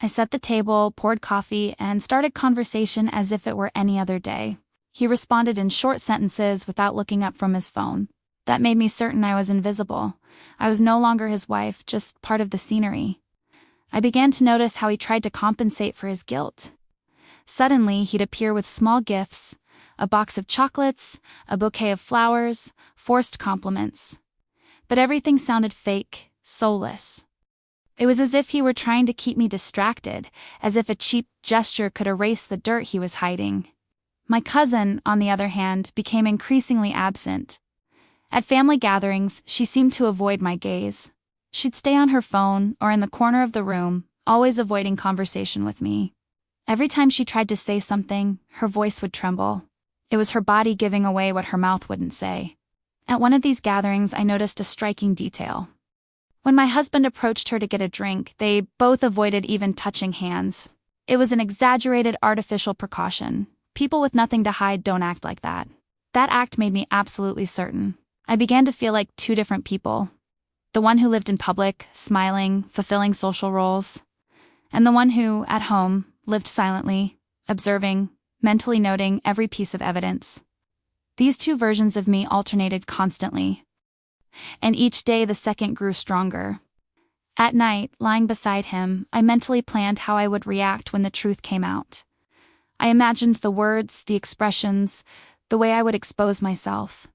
I set the table, poured coffee, and started conversation as if it were any other day. He responded in short sentences without looking up from his phone. That made me certain I was invisible. I was no longer his wife, just part of the scenery. I began to notice how he tried to compensate for his guilt. Suddenly, he'd appear with small gifts, a box of chocolates, a bouquet of flowers, forced compliments. But everything sounded fake, soulless. It was as if he were trying to keep me distracted, as if a cheap gesture could erase the dirt he was hiding. My cousin, on the other hand, became increasingly absent. At family gatherings, she seemed to avoid my gaze. She'd stay on her phone or in the corner of the room, always avoiding conversation with me. Every time she tried to say something, her voice would tremble. It was her body giving away what her mouth wouldn't say. At one of these gatherings, I noticed a striking detail. When my husband approached her to get a drink, they both avoided even touching hands. It was an exaggerated artificial precaution. People with nothing to hide don't act like that. That act made me absolutely certain. I began to feel like two different people. The one who lived in public, smiling, fulfilling social roles. And the one who, at home, lived silently, observing, mentally noting every piece of evidence. These two versions of me alternated constantly. And each day the second grew stronger. At night, lying beside him, I mentally planned how I would react when the truth came out. I imagined the words, the expressions, the way I would expose myself.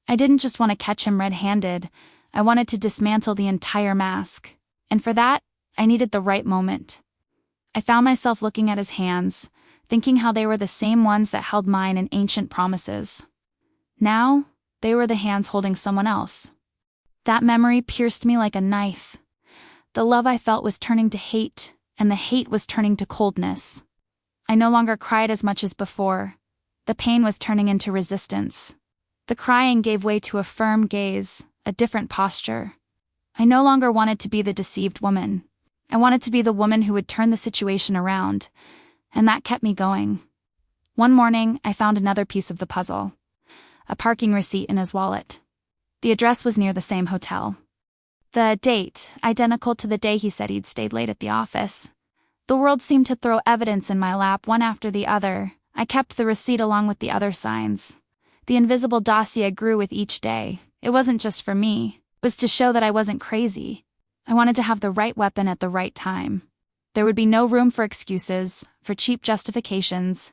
I didn't just want to catch him red-handed, I wanted to dismantle the entire mask. And for that, I needed the right moment. I found myself looking at his hands, thinking how they were the same ones that held mine in ancient promises. Now, they were the hands holding someone else. That memory pierced me like a knife. The love I felt was turning to hate, and the hate was turning to coldness. I no longer cried as much as before. The pain was turning into resistance. The crying gave way to a firm gaze, a different posture. I no longer wanted to be the deceived woman. I wanted to be the woman who would turn the situation around, and that kept me going. One morning, I found another piece of the puzzle. A parking receipt in his wallet. The address was near the same hotel. The date, identical to the day he said he'd stayed late at the office. The world seemed to throw evidence in my lap one after the other. I kept the receipt along with the other signs. The invisible dossier grew with each day. It wasn't just for me. It was to show that I wasn't crazy. I wanted to have the right weapon at the right time. There would be no room for excuses, for cheap justifications.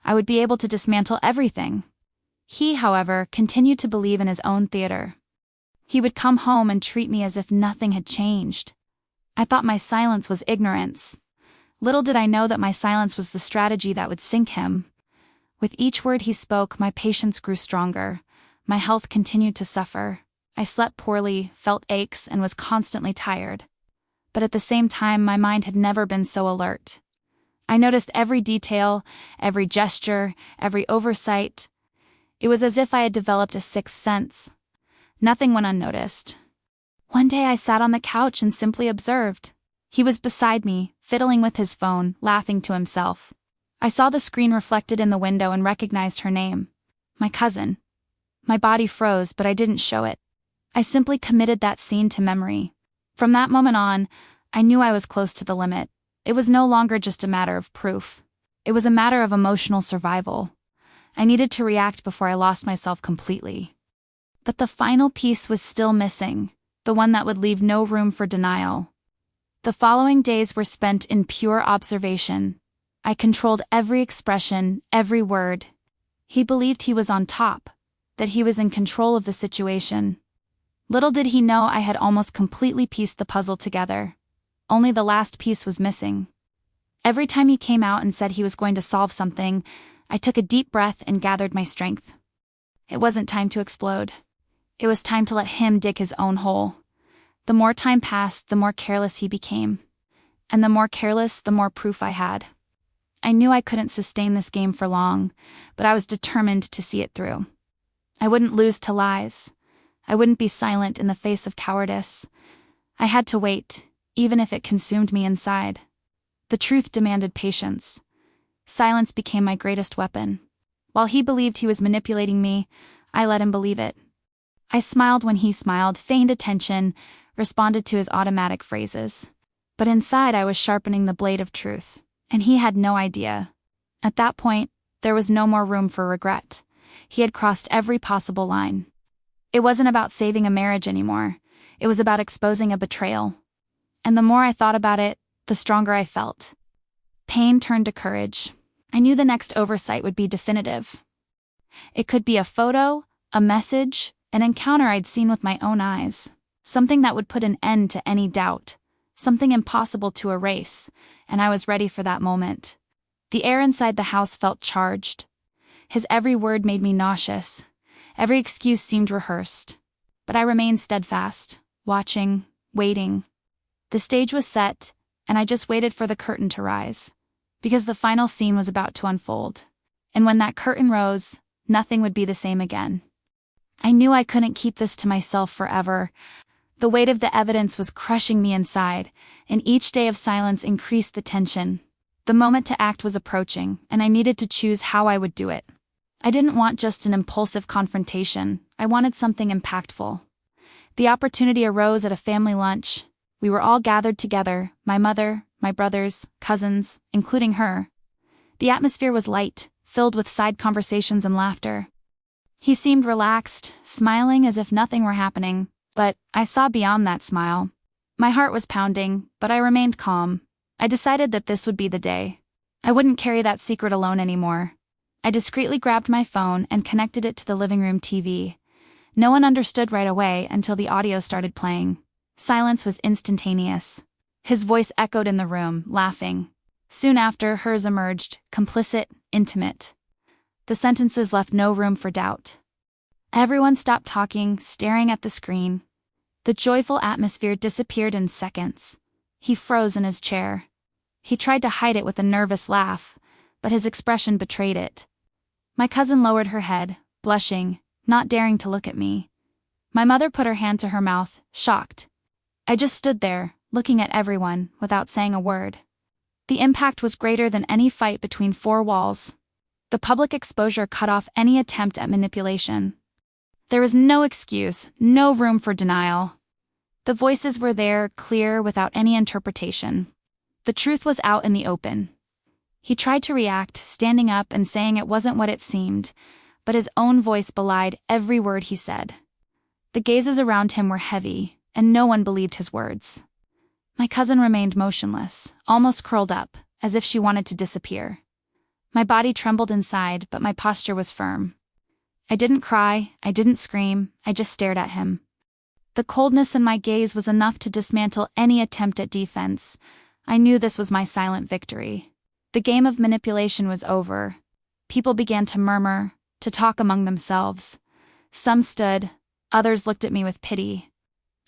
I would be able to dismantle everything. He, however, continued to believe in his own theater. He would come home and treat me as if nothing had changed. I thought my silence was ignorance. Little did I know that my silence was the strategy that would sink him. With each word he spoke, my patience grew stronger. My health continued to suffer. I slept poorly, felt aches, and was constantly tired. But at the same time, my mind had never been so alert. I noticed every detail, every gesture, every oversight. It was as if I had developed a sixth sense. Nothing went unnoticed. One day I sat on the couch and simply observed. He was beside me, fiddling with his phone, laughing to himself. I saw the screen reflected in the window and recognized her name. My cousin. My body froze, but I didn't show it. I simply committed that scene to memory. From that moment on, I knew I was close to the limit. It was no longer just a matter of proof. It was a matter of emotional survival. I needed to react before I lost myself completely. But the final piece was still missing, the one that would leave no room for denial. The following days were spent in pure observation. I controlled every expression, every word. He believed he was on top, that he was in control of the situation. Little did he know I had almost completely pieced the puzzle together. Only the last piece was missing. Every time he came out and said he was going to solve something, I took a deep breath and gathered my strength. It wasn't time to explode. It was time to let him dig his own hole. The more time passed, the more careless he became. And the more careless, the more proof I had. I knew I couldn't sustain this game for long, but I was determined to see it through. I wouldn't lose to lies. I wouldn't be silent in the face of cowardice. I had to wait, even if it consumed me inside. The truth demanded patience. Silence became my greatest weapon. While he believed he was manipulating me, I let him believe it. I smiled when he smiled, feigned attention, responded to his automatic phrases. But inside I was sharpening the blade of truth, and he had no idea. At that point, there was no more room for regret. He had crossed every possible line. It wasn't about saving a marriage anymore. It was about exposing a betrayal. And the more I thought about it, the stronger I felt. Pain turned to courage. I knew the next oversight would be definitive. It could be a photo, a message, an encounter I'd seen with my own eyes. Something that would put an end to any doubt. Something impossible to erase, and I was ready for that moment. The air inside the house felt charged. His every word made me nauseous. Every excuse seemed rehearsed. But I remained steadfast, watching, waiting. The stage was set, and I just waited for the curtain to rise. Because the final scene was about to unfold. And when that curtain rose, nothing would be the same again. I knew I couldn't keep this to myself forever. The weight of the evidence was crushing me inside, and each day of silence increased the tension. The moment to act was approaching, and I needed to choose how I would do it. I didn't want just an impulsive confrontation. I wanted something impactful. The opportunity arose at a family lunch. We were all gathered together, my mother, my brothers, cousins, including her. The atmosphere was light, filled with side conversations and laughter. He seemed relaxed, smiling as if nothing were happening. But I saw beyond that smile. My heart was pounding, but I remained calm. I decided that this would be the day. I wouldn't carry that secret alone anymore. I discreetly grabbed my phone and connected it to the living room TV. No one understood right away until the audio started playing. Silence was instantaneous. His voice echoed in the room, laughing. Soon after, hers emerged, complicit, intimate. The sentences left no room for doubt. Everyone stopped talking, staring at the screen. The joyful atmosphere disappeared in seconds. He froze in his chair. He tried to hide it with a nervous laugh, but his expression betrayed it. My cousin lowered her head, blushing, not daring to look at me. My mother put her hand to her mouth, shocked. I just stood there, looking at everyone, without saying a word. The impact was greater than any fight between four walls. The public exposure cut off any attempt at manipulation. There was no excuse, no room for denial. The voices were there, clear, without any interpretation. The truth was out in the open. He tried to react, standing up and saying it wasn't what it seemed, but his own voice belied every word he said. The gazes around him were heavy, and no one believed his words. My cousin remained motionless, almost curled up, as if she wanted to disappear. My body trembled inside, but my posture was firm. I didn't cry, I didn't scream, I just stared at him. The coldness in my gaze was enough to dismantle any attempt at defense. I knew this was my silent victory. The game of manipulation was over. People began to murmur, to talk among themselves. Some stood, others looked at me with pity.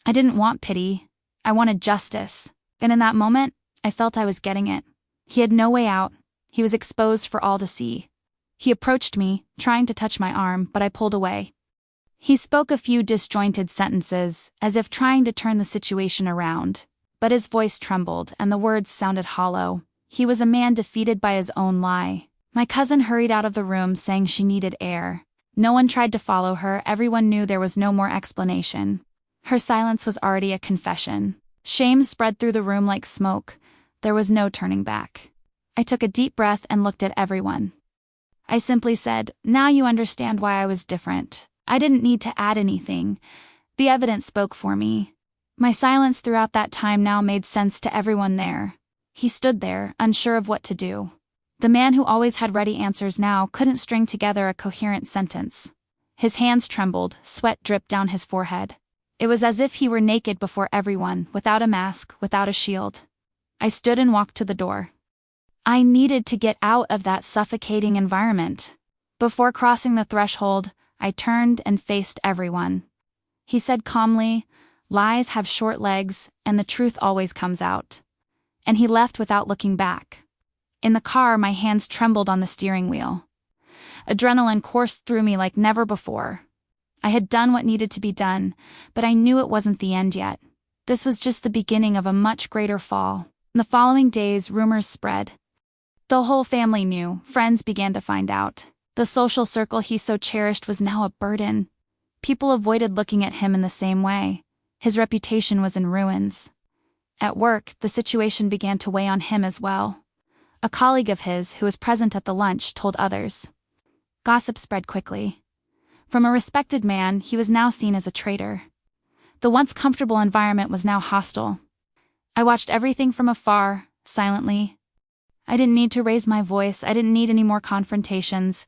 I didn't want pity. I wanted justice. And in that moment, I felt I was getting it. He had no way out. He was exposed for all to see. He approached me, trying to touch my arm, but I pulled away. He spoke a few disjointed sentences, as if trying to turn the situation around. But his voice trembled, and the words sounded hollow. He was a man defeated by his own lie. My cousin hurried out of the room, saying she needed air. No one tried to follow her, everyone knew there was no more explanation. Her silence was already a confession. Shame spread through the room like smoke. There was no turning back. I took a deep breath and looked at everyone. I simply said, "Now you understand why I was different." I didn't need to add anything. The evidence spoke for me. My silence throughout that time now made sense to everyone there. He stood there, unsure of what to do. The man who always had ready answers now couldn't string together a coherent sentence. His hands trembled, sweat dripped down his forehead. It was as if he were naked before everyone, without a mask, without a shield. I stood and walked to the door. I needed to get out of that suffocating environment. Before crossing the threshold, I turned and faced everyone. He said calmly, "Lies have short legs, and the truth always comes out." And he left without looking back. In the car, my hands trembled on the steering wheel. Adrenaline coursed through me like never before. I had done what needed to be done, but I knew it wasn't the end yet. This was just the beginning of a much greater fall. In the following days, rumors spread. The whole family knew, friends began to find out. The social circle he so cherished was now a burden. People avoided looking at him in the same way. His reputation was in ruins. At work, the situation began to weigh on him as well. A colleague of his, who was present at the lunch, told others. Gossip spread quickly. From a respected man, he was now seen as a traitor. The once comfortable environment was now hostile. I watched everything from afar, silently. I didn't need to raise my voice, I didn't need any more confrontations.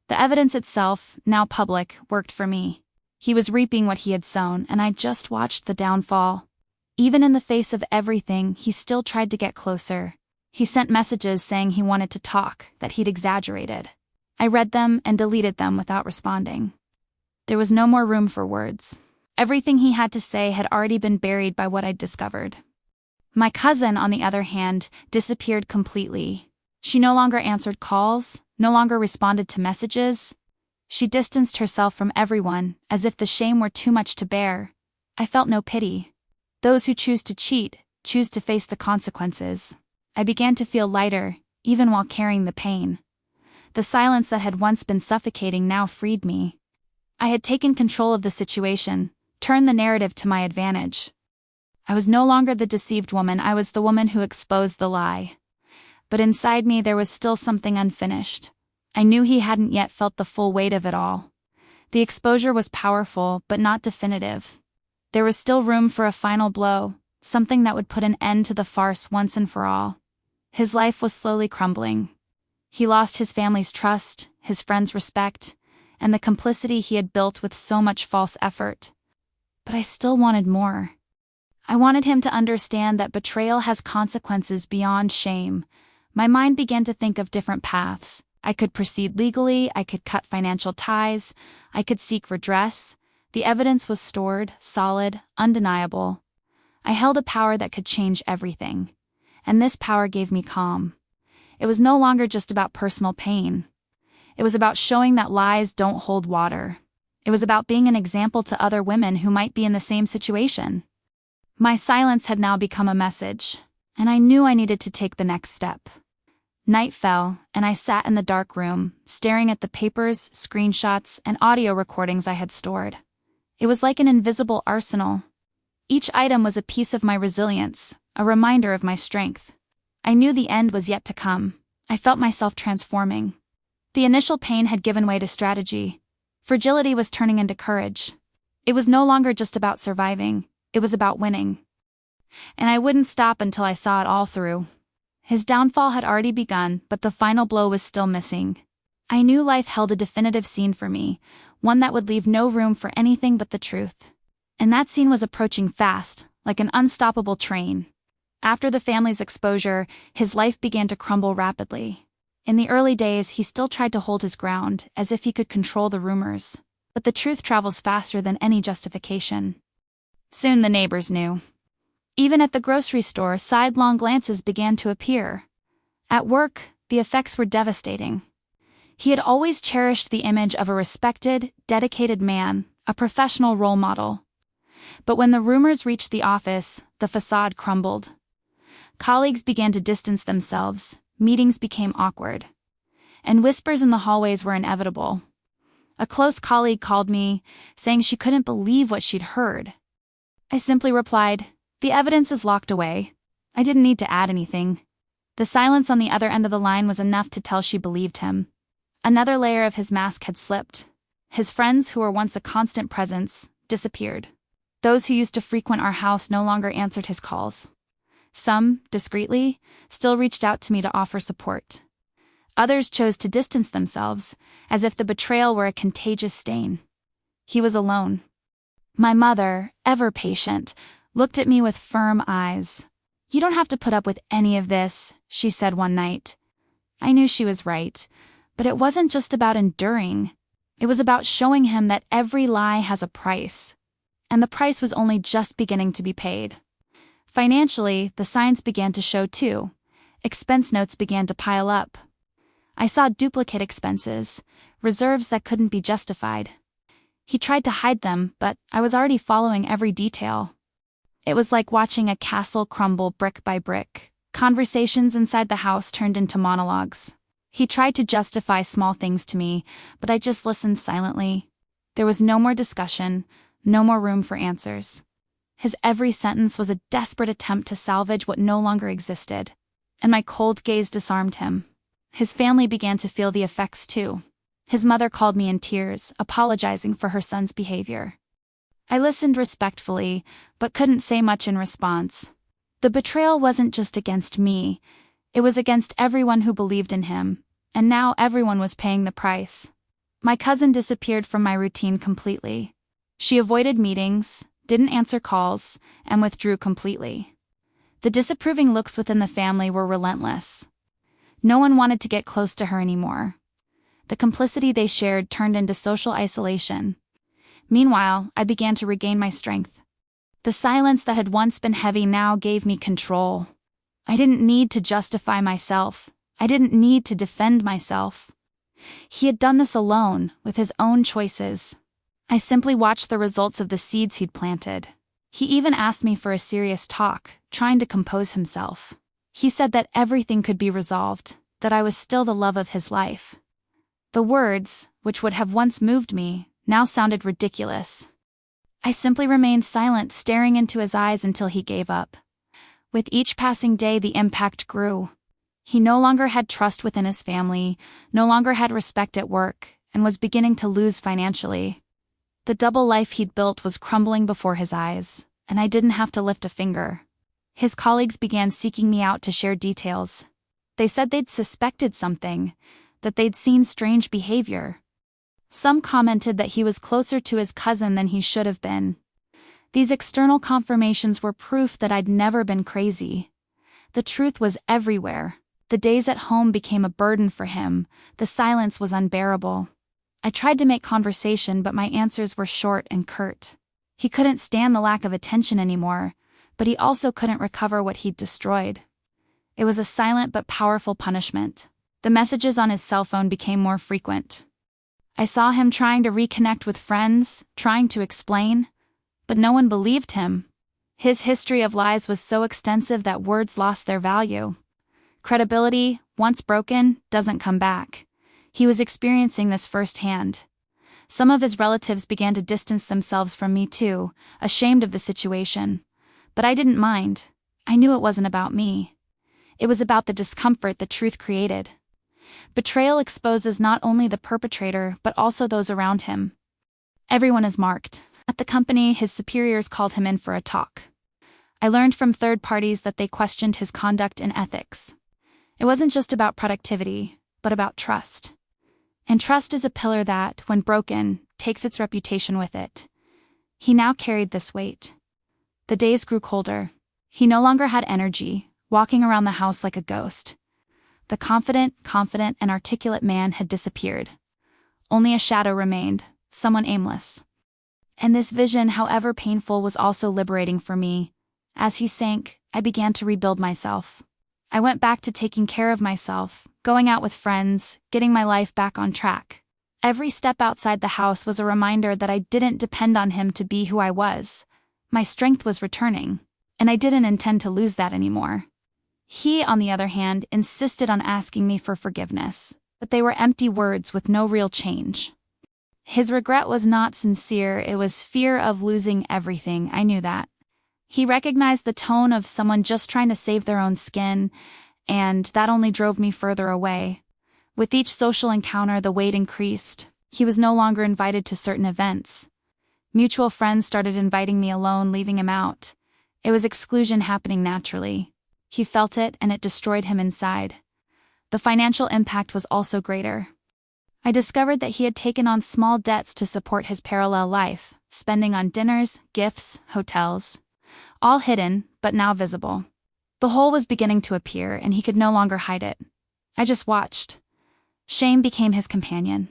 The evidence itself, now public, worked for me. He was reaping what he had sown, and I just watched the downfall. Even in the face of everything, he still tried to get closer. He sent messages saying he wanted to talk, that he'd exaggerated. I read them and deleted them without responding. There was no more room for words. Everything he had to say had already been buried by what I'd discovered. My cousin, on the other hand, disappeared completely. She no longer answered calls, no longer responded to messages. She distanced herself from everyone, as if the shame were too much to bear. I felt no pity. Those who choose to cheat, choose to face the consequences. I began to feel lighter, even while carrying the pain. The silence that had once been suffocating now freed me. I had taken control of the situation, turned the narrative to my advantage. I was no longer the deceived woman, I was the woman who exposed the lie. But inside me there was still something unfinished. I knew he hadn't yet felt the full weight of it all. The exposure was powerful, but not definitive. There was still room for a final blow, something that would put an end to the farce once and for all. His life was slowly crumbling. He lost his family's trust, his friends' respect, and the complicity he had built with so much false effort. But I still wanted more. I wanted him to understand that betrayal has consequences beyond shame. My mind began to think of different paths. I could proceed legally, I could cut financial ties, I could seek redress. The evidence was stored, solid, undeniable. I held a power that could change everything. And this power gave me calm. It was no longer just about personal pain. It was about showing that lies don't hold water. It was about being an example to other women who might be in the same situation. My silence had now become a message, and I knew I needed to take the next step. Night fell, and I sat in the dark room, staring at the papers, screenshots, and audio recordings I had stored. It was like an invisible arsenal. Each item was a piece of my resilience, a reminder of my strength. I knew the end was yet to come. I felt myself transforming. The initial pain had given way to strategy. Fragility was turning into courage. It was no longer just about surviving, it was about winning. And I wouldn't stop until I saw it all through. His downfall had already begun, but the final blow was still missing. I knew life held a definitive scene for me, one that would leave no room for anything but the truth. And that scene was approaching fast, like an unstoppable train. After the family's exposure, his life began to crumble rapidly. In the early days, he still tried to hold his ground, as if he could control the rumors. But the truth travels faster than any justification. Soon the neighbors knew. Even at the grocery store, sidelong glances began to appear. At work, the effects were devastating. He had always cherished the image of a respected, dedicated man, a professional role model. But when the rumors reached the office, the facade crumbled. Colleagues began to distance themselves, meetings became awkward. And whispers in the hallways were inevitable. A close colleague called me, saying she couldn't believe what she'd heard. I simply replied, "The evidence is locked away." I didn't need to add anything. The silence on the other end of the line was enough to tell she believed him. Another layer of his mask had slipped. His friends, who were once a constant presence, disappeared. Those who used to frequent our house no longer answered his calls. Some, discreetly, still reached out to me to offer support. Others chose to distance themselves, as if the betrayal were a contagious stain. He was alone. My mother, ever patient, looked at me with firm eyes. "You don't have to put up with any of this," she said one night. I knew she was right, but it wasn't just about enduring. It was about showing him that every lie has a price. And the price was only just beginning to be paid. Financially, the signs began to show too. Expense notes began to pile up. I saw duplicate expenses, reserves that couldn't be justified. He tried to hide them, but I was already following every detail. It was like watching a castle crumble brick by brick. Conversations inside the house turned into monologues. He tried to justify small things to me, but I just listened silently. There was no more discussion, no more room for answers. His every sentence was a desperate attempt to salvage what no longer existed, and my cold gaze disarmed him. His family began to feel the effects too. His mother called me in tears, apologizing for her son's behavior. I listened respectfully, but couldn't say much in response. The betrayal wasn't just against me, it was against everyone who believed in him, and now everyone was paying the price. My cousin disappeared from my routine completely. She avoided meetings, didn't answer calls, and withdrew completely. The disapproving looks within the family were relentless. No one wanted to get close to her anymore. The complicity they shared turned into social isolation. Meanwhile, I began to regain my strength. The silence that had once been heavy now gave me control. I didn't need to justify myself. I didn't need to defend myself. He had done this alone, with his own choices. I simply watched the results of the seeds he'd planted. He even asked me for a serious talk, trying to compose himself. He said that everything could be resolved, that I was still the love of his life. The words, which would have once moved me, now sounded ridiculous. I simply remained silent, staring into his eyes until he gave up. With each passing day, the impact grew. He no longer had trust within his family, no longer had respect at work, and was beginning to lose financially. The double life he'd built was crumbling before his eyes, and I didn't have to lift a finger. His colleagues began seeking me out to share details. They said they'd suspected something, that they'd seen strange behavior. Some commented that he was closer to his cousin than he should have been. These external confirmations were proof that I'd never been crazy. The truth was everywhere. The days at home became a burden for him. The silence was unbearable. I tried to make conversation, but my answers were short and curt. He couldn't stand the lack of attention anymore, but he also couldn't recover what he'd destroyed. It was a silent but powerful punishment. The messages on his cell phone became more frequent. I saw him trying to reconnect with friends, trying to explain, but no one believed him. His history of lies was so extensive that words lost their value. Credibility, once broken, doesn't come back. He was experiencing this firsthand. Some of his relatives began to distance themselves from me too, ashamed of the situation. But I didn't mind. I knew it wasn't about me. It was about the discomfort the truth created. Betrayal exposes not only the perpetrator but also those around him. Everyone is marked. At the company, his superiors called him in for a talk. I learned from third parties that they questioned his conduct and ethics. It wasn't just about productivity, but about trust. And trust is a pillar that, when broken, takes its reputation with it. He now carried this weight. The days grew colder. He no longer had energy, walking around the house like a ghost. The confident, and articulate man had disappeared. Only a shadow remained, someone aimless. And this vision, however painful, was also liberating for me. As he sank, I began to rebuild myself. I went back to taking care of myself, going out with friends, getting my life back on track. Every step outside the house was a reminder that I didn't depend on him to be who I was. My strength was returning, and I didn't intend to lose that anymore. He, on the other hand, insisted on asking me for forgiveness, but they were empty words with no real change. His regret was not sincere, it was fear of losing everything, I knew that. He recognized the tone of someone just trying to save their own skin, and that only drove me further away. With each social encounter, the weight increased. He was no longer invited to certain events. Mutual friends started inviting me alone, leaving him out. It was exclusion happening naturally. He felt it, and it destroyed him inside. The financial impact was also greater. I discovered that he had taken on small debts to support his parallel life, spending on dinners, gifts, hotels. All hidden, but now visible. The hole was beginning to appear, and he could no longer hide it. I just watched. Shame became his companion.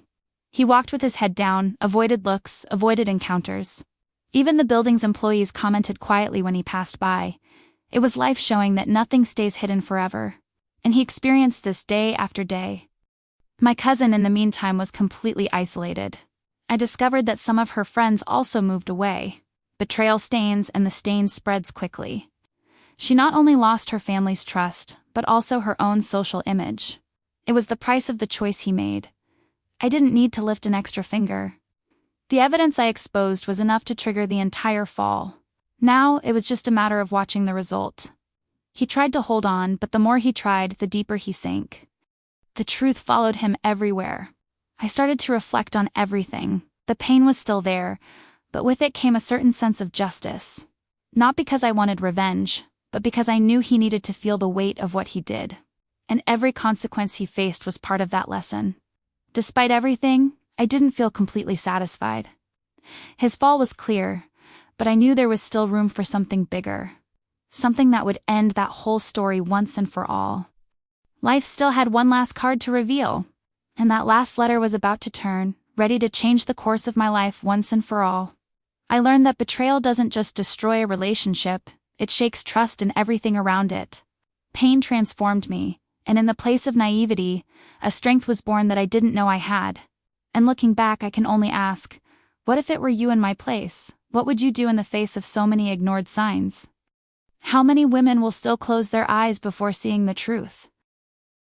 He walked with his head down, avoided looks, avoided encounters. Even the building's employees commented quietly when he passed by. It was life showing that nothing stays hidden forever. And he experienced this day after day. My cousin, in the meantime, was completely isolated. I discovered that some of her friends also moved away. Betrayal stains, and the stains spreads quickly. She not only lost her family's trust, but also her own social image. It was the price of the choice he made. I didn't need to lift an extra finger. The evidence I exposed was enough to trigger the entire fall. Now, it was just a matter of watching the result. He tried to hold on, but the more he tried, the deeper he sank. The truth followed him everywhere. I started to reflect on everything. The pain was still there, but with it came a certain sense of justice. Not because I wanted revenge, but because I knew he needed to feel the weight of what he did. And every consequence he faced was part of that lesson. Despite everything, I didn't feel completely satisfied. His fall was clear, but I knew there was still room for something bigger. Something that would end that whole story once and for all. Life still had one last card to reveal, and that last letter was about to turn, ready to change the course of my life once and for all. I learned that betrayal doesn't just destroy a relationship, it shakes trust in everything around it. Pain transformed me, and in the place of naivety, a strength was born that I didn't know I had. And looking back, I can only ask, what if it were you in my place? What would you do in the face of so many ignored signs? How many women will still close their eyes before seeing the truth?